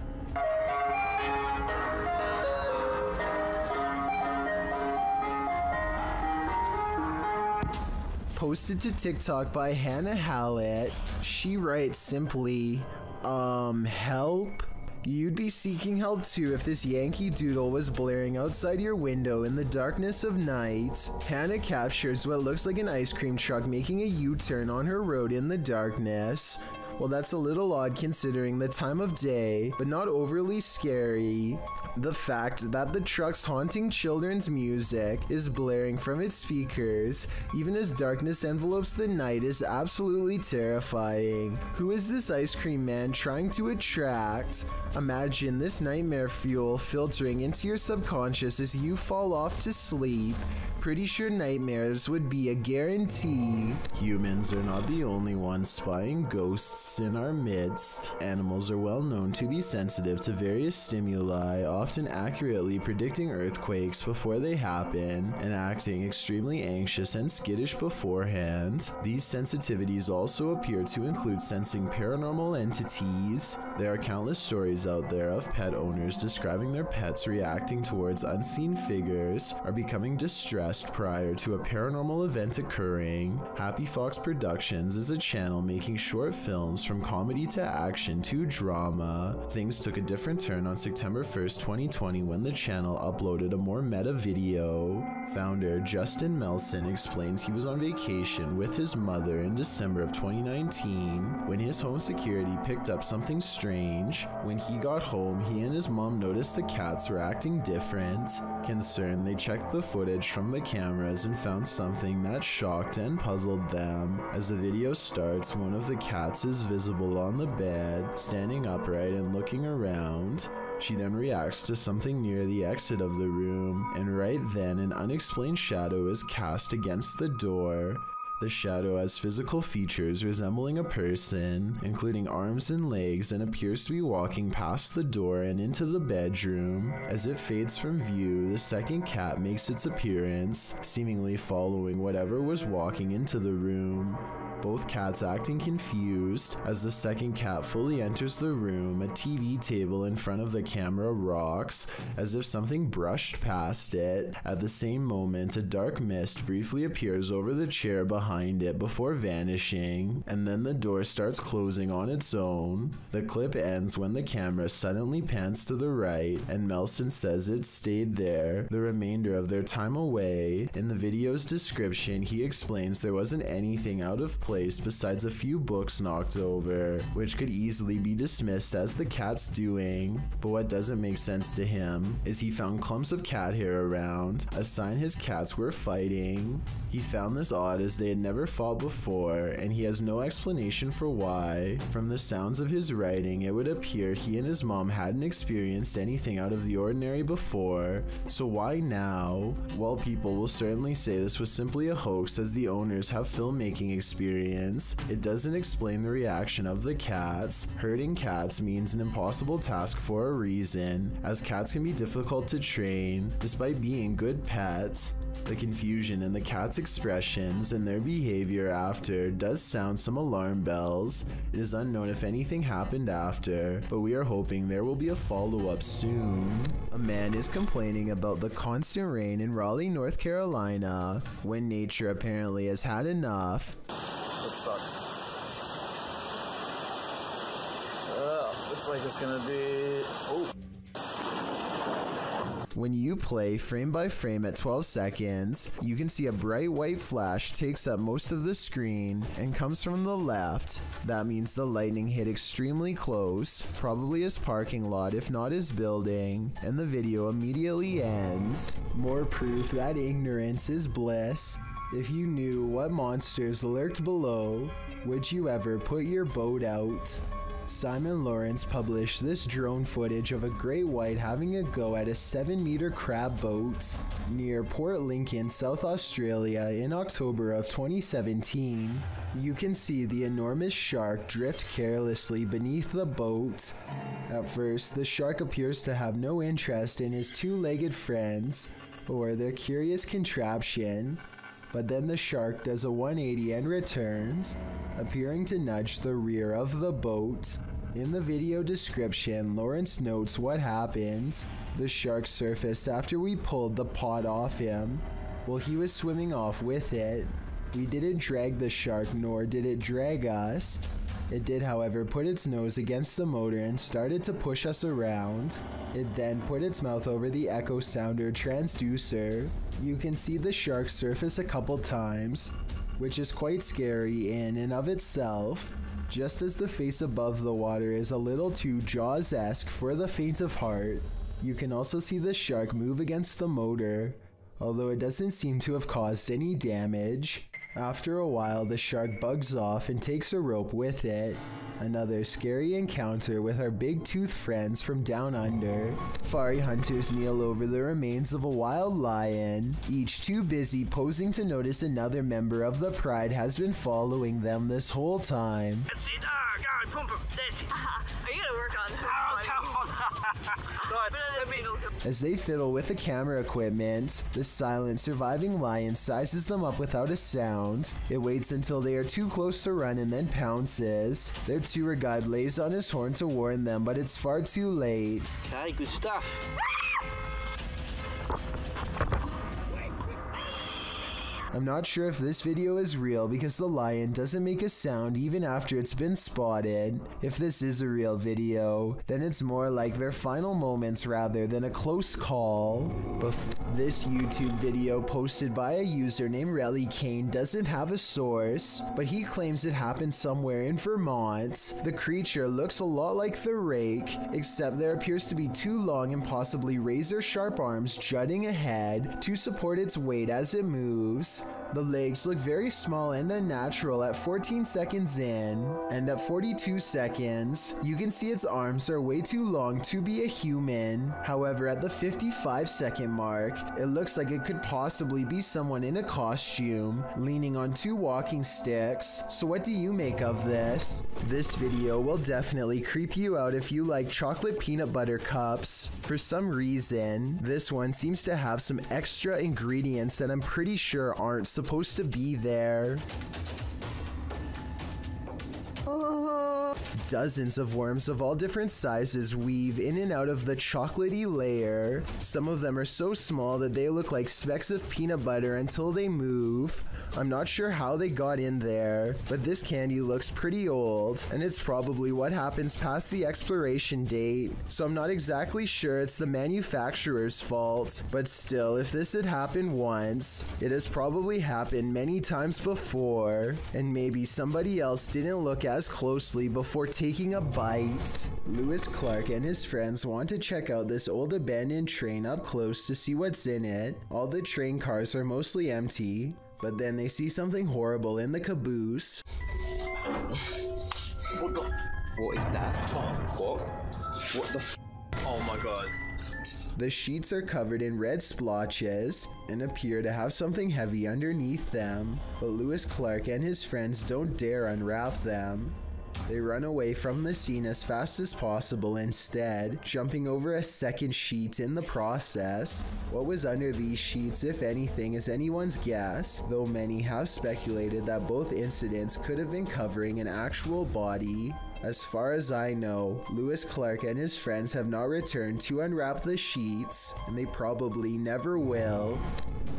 Posted to TikTok by Hannah Hallett. She writes simply, help? You'd be seeking help too if this Yankee Doodle was blaring outside your window in the darkness of night. Hannah captures what looks like an ice cream truck making a U-turn on her road in the darkness. Well, that's a little odd considering the time of day, but not overly scary. The fact that the truck's haunting children's music is blaring from its speakers, even as darkness envelopes the night, is absolutely terrifying. Who is this ice cream man trying to attract? Imagine this nightmare fuel filtering into your subconscious as you fall off to sleep. Pretty sure nightmares would be a guarantee. Humans are not the only ones spying ghosts in our midst. Animals are well known to be sensitive to various stimuli, often accurately predicting earthquakes before they happen, and acting extremely anxious and skittish beforehand. These sensitivities also appear to include sensing paranormal entities. There are countless stories out there of pet owners describing their pets reacting towards unseen figures or becoming distressed prior to a paranormal event occurring. Happy Fox Productions is a channel making short films from comedy to action to drama. Things took a different turn on September 1st, 2020 when the channel uploaded a more meta video. Founder Justin Melson explains he was on vacation with his mother in December of 2019 when his home security picked up something strange. When he got home, he and his mom noticed the cats were acting different. Concerned, they checked the footage from the cameras and found something that shocked and puzzled them. As the video starts, one of the cats is visible on the bed, standing upright and looking around. She then reacts to something near the exit of the room, and right then an unexplained shadow is cast against the door. The shadow has physical features resembling a person, including arms and legs, and appears to be walking past the door and into the bedroom. As it fades from view, the second cat makes its appearance, seemingly following whatever was walking into the room. Both cats acting confused. As the second cat fully enters the room, a TV table in front of the camera rocks, as if something brushed past it. At the same moment, a dark mist briefly appears over the chair behind it before vanishing, and then the door starts closing on its own. The clip ends when the camera suddenly pans to the right, and Melson says it stayed there the remainder of their time away. In the video's description, he explains there wasn't anything out of place besides a few books knocked over, which could easily be dismissed as the cat's doing. But what doesn't make sense to him is he found clumps of cat hair around, a sign his cats were fighting. He found this odd as they had never fought before, and he has no explanation for why. From the sounds of his writing, it would appear he and his mom hadn't experienced anything out of the ordinary before, so why now? Well, people will certainly say this was simply a hoax as the owners have filmmaking experience. It doesn't explain the reaction of the cats. Herding cats means an impossible task for a reason, as cats can be difficult to train, despite being good pets. The confusion in the cat's expressions and their behavior after does sound some alarm bells. It is unknown if anything happened after, but we are hoping there will be a follow-up soon. A man is complaining about the constant rain in Raleigh, North Carolina, when nature apparently has had enough. This sucks. Looks like it's gonna be... Oh. When you play frame by frame at 12 seconds, you can see a bright white flash takes up most of the screen and comes from the left. That means the lightning hit extremely close, probably his parking lot if not his building, and the video immediately ends. More proof that ignorance is bliss. If you knew what monsters lurked below, would you ever put your boat out? Simon Lawrence published this drone footage of a great white having a go at a 7-meter crab boat near Port Lincoln, South Australia in October of 2017. You can see the enormous shark drift carelessly beneath the boat. At first, the shark appears to have no interest in his two-legged friends or their curious contraption. But then the shark does a 180 and returns, appearing to nudge the rear of the boat. In the video description, Lawrence notes what happens. The shark surfaced after we pulled the pot off him. Well, he was swimming off with it. We didn't drag the shark, nor did it drag us. It did, however, put its nose against the motor and started to push us around. It then put its mouth over the echo sounder transducer. You can see the shark surface a couple times, which is quite scary in and of itself, just as the face above the water is a little too Jaws-esque for the faint of heart. You can also see the shark move against the motor, although it doesn't seem to have caused any damage. After a while, the shark bugs off and takes a rope with it. Another scary encounter with our big-toothed friends from down under. Fari hunters kneel over the remains of a wild lion, each too busy posing to notice another member of the pride has been following them this whole time. That's it. God, pump him. That's it. Are you gonna work on this? As they fiddle with the camera equipment, the silent surviving lion sizes them up without a sound. It waits until they are too close to run and then pounces. Their tour guide lays on his horn to warn them, but it's far too late. Okay, good stuff. I'm not sure if this video is real because the lion doesn't make a sound even after it's been spotted. If this is a real video, then it's more like their final moments rather than a close call. But this YouTube video posted by a user named Relly Kane doesn't have a source, but he claims it happened somewhere in Vermont. The creature looks a lot like the rake, except there appears to be two long and possibly razor-sharp arms jutting ahead to support its weight as it moves. The legs look very small and unnatural at 14 seconds in, and at 42 seconds, you can see its arms are way too long to be a human. However, at the 55-second mark, it looks like it could possibly be someone in a costume, leaning on two walking sticks. So what do you make of this? This video will definitely creep you out if you like chocolate peanut butter cups. For some reason, this one seems to have some extra ingredients that I'm pretty sure aren't supposed to be there. Dozens of worms of all different sizes weave in and out of the chocolatey layer. Some of them are so small that they look like specks of peanut butter until they move. I'm not sure how they got in there, but this candy looks pretty old, and it's probably what happens past the expiration date, so I'm not exactly sure it's the manufacturer's fault. But still, if this had happened once, it has probably happened many times before, and maybe somebody else didn't look as closely before taking a bite. Lewis Clark and his friends want to check out this old abandoned train up close to see what's in it. All the train cars are mostly empty, but then they see something horrible in the caboose. What is that? What the Oh my god. The sheets are covered in red splotches and appear to have something heavy underneath them, but Lewis Clark and his friends don't dare unwrap them. They run away from the scene as fast as possible instead, jumping over a second sheet in the process. What was under these sheets, if anything, is anyone's guess, though many have speculated that both incidents could have been covering an actual body. As far as I know, Lewis Clark and his friends have not returned to unwrap the sheets, and they probably never will.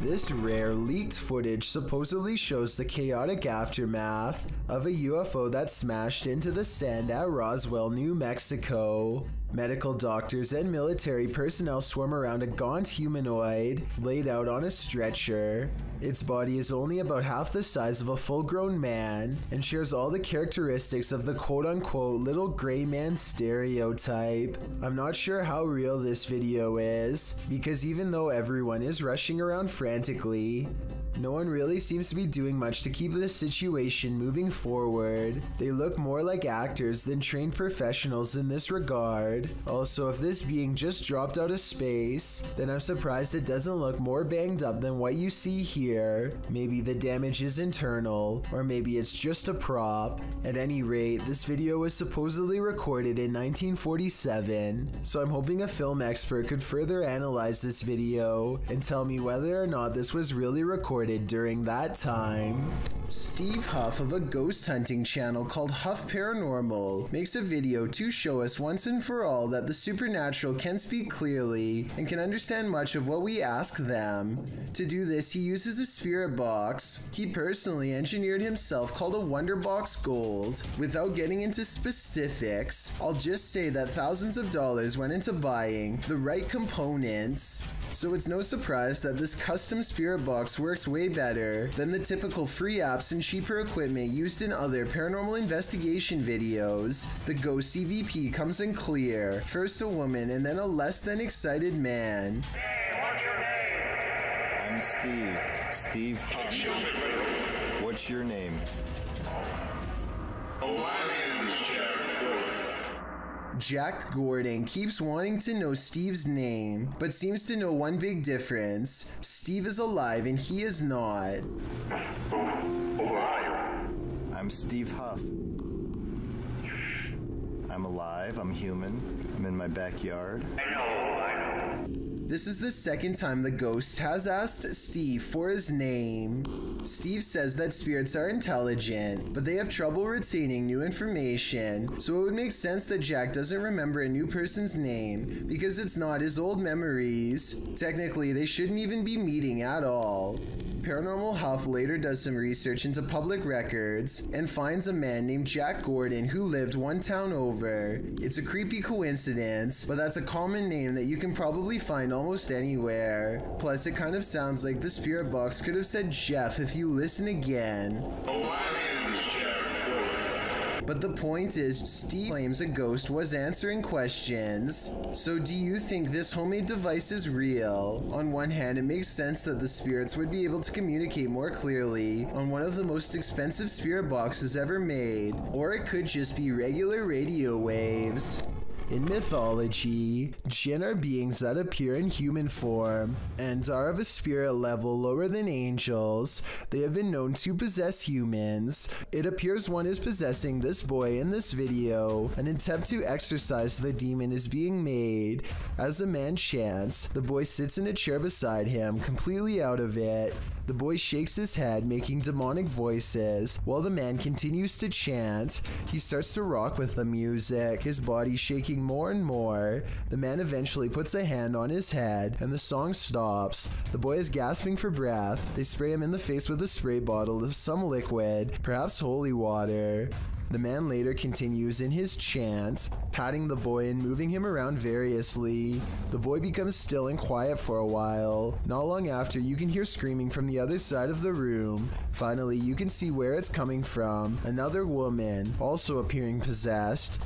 This rare leaked footage supposedly shows the chaotic aftermath of a UFO that smashed into the sand at Roswell, New Mexico. Medical doctors and military personnel swarm around a gaunt humanoid laid out on a stretcher. Its body is only about half the size of a full-grown man and shares all the characteristics of the quote-unquote little gray man stereotype. I'm not sure how real this video is, because even though everyone is rushing around frantically, no one really seems to be doing much to keep this situation moving forward. They look more like actors than trained professionals in this regard. Also, if this being just dropped out of space, then I'm surprised it doesn't look more banged up than what you see here. Maybe the damage is internal, or maybe it's just a prop. At any rate, this video was supposedly recorded in 1947, so I'm hoping a film expert could further analyze this video and tell me whether or not this was really recorded during that time. Steve Huff of a ghost hunting channel called Huff Paranormal makes a video to show us once and for all that the supernatural can speak clearly and can understand much of what we ask them. To do this, he uses a spirit box he personally engineered himself called a Wonderbox Gold. Without getting into specifics, I'll just say that thousands of dollars went into buying the right components. So it's no surprise that this custom spirit box works way better than the typical free apps and cheaper equipment used in other paranormal investigation videos. The Ghost CVP comes in clear, first a woman and then a less than excited man. Hey, what's your name? I'm Steve. Steve. What's your name? Jack Gordon keeps wanting to know Steve's name, but seems to know one big difference. Steve is alive and he is not. I'm Steve Huff. I'm alive, I'm human, I'm in my backyard. I know. This is the second time the ghost has asked Steve for his name. Steve says that spirits are intelligent, but they have trouble retaining new information, so it would make sense that Jack doesn't remember a new person's name, because it's not his old memories. Technically, they shouldn't even be meeting at all. Paranormal Huff later does some research into public records and finds a man named Jack Gordon who lived one town over. It's a creepy coincidence, but that's a common name that you can probably find almost anywhere. Plus, it kind of sounds like the spirit box could have said Jeff if you listen again. But the point is, Steve claims a ghost was answering questions. So do you think this homemade device is real? On one hand, it makes sense that the spirits would be able to communicate more clearly on one of the most expensive spirit boxes ever made, or it could just be regular radio waves. In mythology, jinn are beings that appear in human form and are of a spirit level lower than angels. They have been known to possess humans. It appears one is possessing this boy in this video. An attempt to exorcise the demon is being made. As a man chants, the boy sits in a chair beside him, completely out of it. The boy shakes his head, making demonic voices. While the man continues to chant, he starts to rock with the music, his body shaking more and more. The man eventually puts a hand on his head, and the song stops. The boy is gasping for breath. They spray him in the face with a spray bottle of some liquid, perhaps holy water. The man later continues in his chant, patting the boy and moving him around variously. The boy becomes still and quiet for a while. Not long after, you can hear screaming from the other side of the room. Finally, you can see where it's coming from. Another woman, also appearing possessed.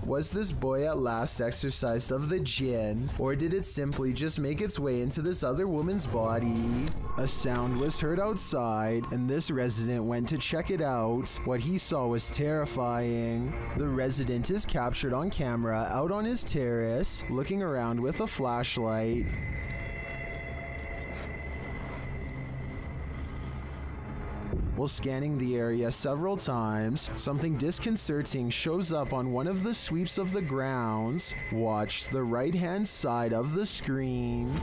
Was this boy at last exorcised of the jinn, or did it simply just make its way into this other woman's body? A sound was heard outside, and this resident went to check it out. What he saw was terrifying. The resident is captured on camera out on his terrace, looking around with a flashlight. While scanning the area several times, something disconcerting shows up on one of the sweeps of the grounds. Watch the right-hand side of the screen.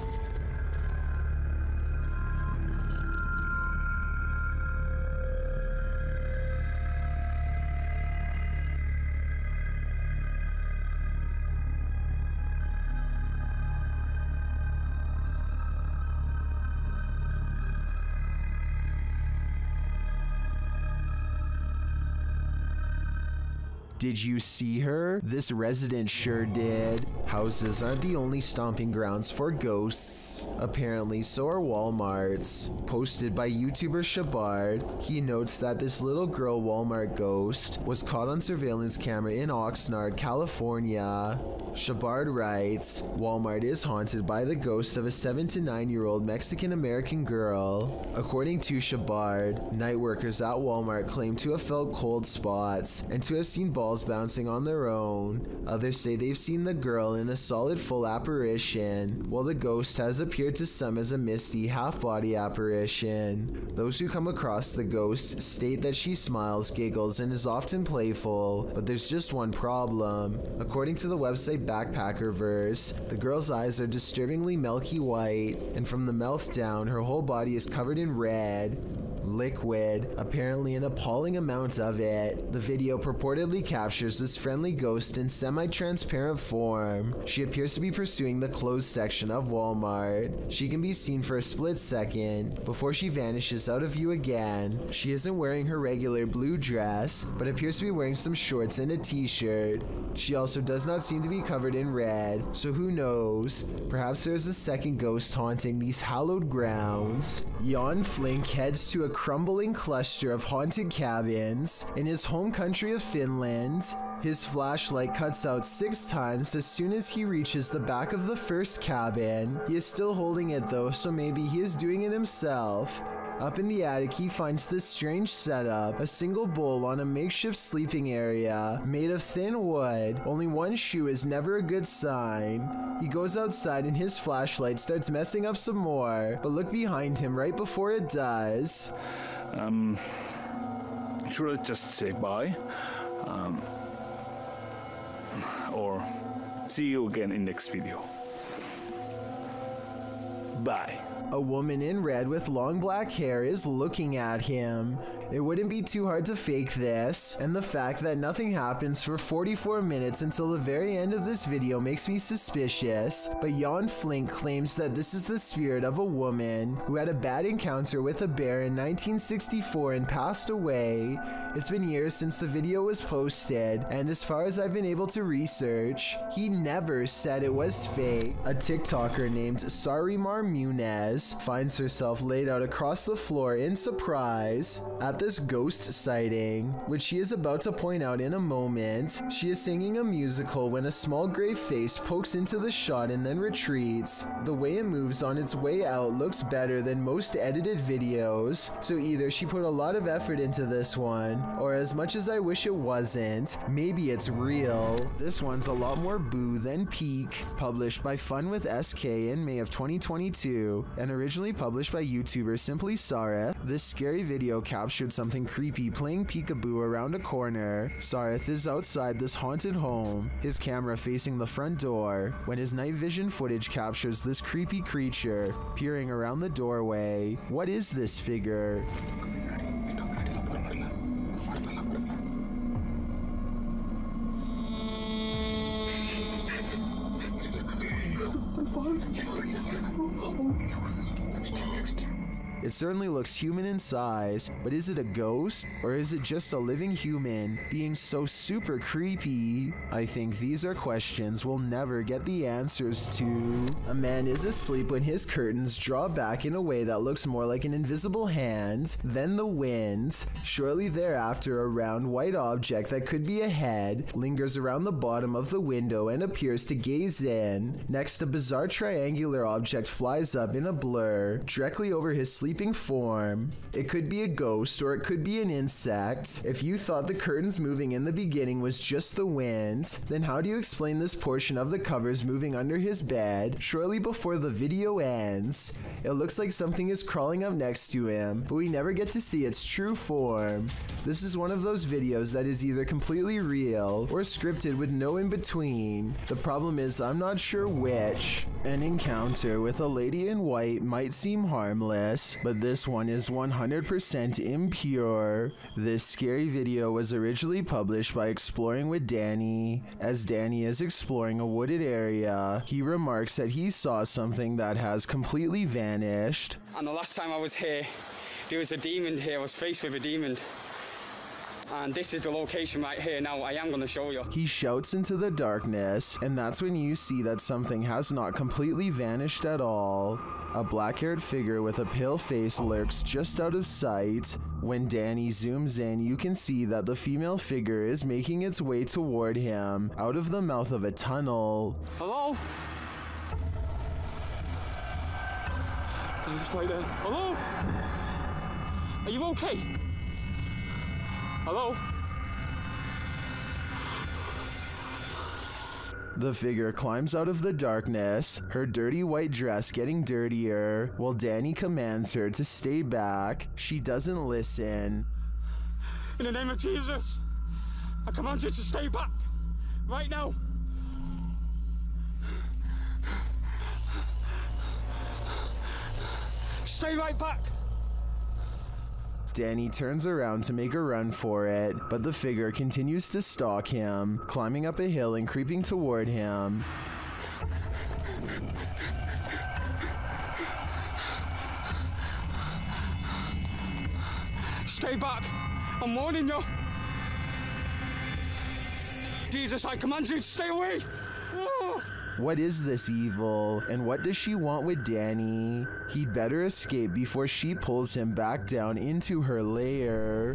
Did you see her? This resident sure did. Houses aren't the only stomping grounds for ghosts. Apparently, so are Walmarts. Posted by YouTuber Shabard, he notes that this little girl Walmart ghost was caught on surveillance camera in Oxnard, California. Shabard writes, Walmart is haunted by the ghost of a 7 to 9-year-old Mexican-American girl. According to Shabard, night workers at Walmart claim to have felt cold spots and to have seen balls bouncing on their own. Others say they've seen the girl in a solid full apparition, while the ghost has appeared to some as a misty half-body apparition. Those who come across the ghost state that she smiles, giggles, and is often playful, but there's just one problem. According to the website Backpackerverse, the girl's eyes are disturbingly milky white, and from the mouth down, her whole body is covered in red. Liquid, apparently an appalling amount of it. The video purportedly captures this friendly ghost in semi-transparent form. She appears to be pursuing the closed section of Walmart. She can be seen for a split second before she vanishes out of view again. She isn't wearing her regular blue dress, but appears to be wearing some shorts and a t-shirt. She also does not seem to be covered in red, so who knows? Perhaps there is a second ghost haunting these hallowed grounds. Jan Flink heads to a crumbling cluster of haunted cabins in his home country of Finland. His flashlight cuts out 6 times as soon as he reaches the back of the first cabin. He is still holding it though, so maybe he is doing it himself. Up in the attic, he finds this strange setup, a single bowl on a makeshift sleeping area made of thin wood. Only one shoe is never a good sign. He goes outside and his flashlight starts messing up some more, but look behind him right before it does. Should I just say bye? Or see you again in next video. Bye. A woman in red with long black hair is looking at him. It wouldn't be too hard to fake this, and the fact that nothing happens for 44 minutes until the very end of this video makes me suspicious, but Jan Flink claims that this is the spirit of a woman who had a bad encounter with a bear in 1964 and passed away. It's been years since the video was posted, and as far as I've been able to research, he never said it was fake. A TikToker named Sarimar Munez finds herself laid out across the floor in surprise at this ghost sighting, which she is about to point out in a moment. She is singing a musical when a small gray face pokes into the shot and then retreats. The way it moves on its way out looks better than most edited videos, so either she put a lot of effort into this one, or as much as I wish it wasn't, maybe it's real. This one's a lot more boo than peak. Published by Fun with SK in May of 2022, and originally published by YouTuber Simply Sareth, this scary video captured something creepy playing peekaboo around a corner. Sareth is outside this haunted home, his camera facing the front door, when his night vision footage captures this creepy creature peering around the doorway. What is this figure? It certainly looks human in size, but is it a ghost? Or is it just a living human being so super creepy? I think these are questions we'll never get the answers to. A man is asleep when his curtains draw back in a way that looks more like an invisible hand than the wind. Shortly thereafter, a round white object that could be a head lingers around the bottom of the window and appears to gaze in. Next, a bizarre triangular object flies up in a blur directly over his sleeping form. It could be a ghost or it could be an insect. If you thought the curtains moving in the beginning was just the wind, then how do you explain this portion of the covers moving under his bed shortly before the video ends? It looks like something is crawling up next to him, but we never get to see its true form. This is one of those videos that is either completely real or scripted with no in between. The problem is I'm not sure which. An encounter with a lady in white might seem harmless, but this one is 100% impure. This scary video was originally published by Exploring with Danny. As Danny is exploring a wooded area, he remarks that he saw something that has completely vanished. And the last time I was here, there was a demon here. I was faced with a demon. And this is the location right here. Now I am going to show you. He shouts into the darkness, and that's when you see that something has not completely vanished at all. A black-haired figure with a pale face lurks just out of sight. When Danny zooms in, you can see that the female figure is making its way toward him out of the mouth of a tunnel. Hello? Just like that. Hello? Are you okay? Hello? The figure climbs out of the darkness, her dirty white dress getting dirtier, while Danny commands her to stay back. She doesn't listen. In the name of Jesus, I command you to stay back, right now. Stay right back. Danny turns around to make a run for it, but the figure continues to stalk him, climbing up a hill and creeping toward him. Stay back! I'm warning you! Jesus, I command you to stay away! What is this evil, and what does she want with Danny? He'd better escape before she pulls him back down into her lair.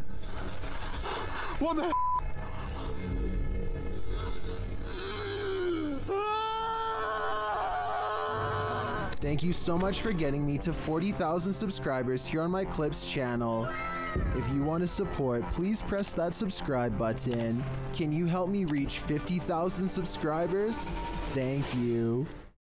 What the Thank you so much for getting me to 40,000 subscribers here on my Clips channel. If you want to support, please press that subscribe button. Can you help me reach 50,000 subscribers? Thank you.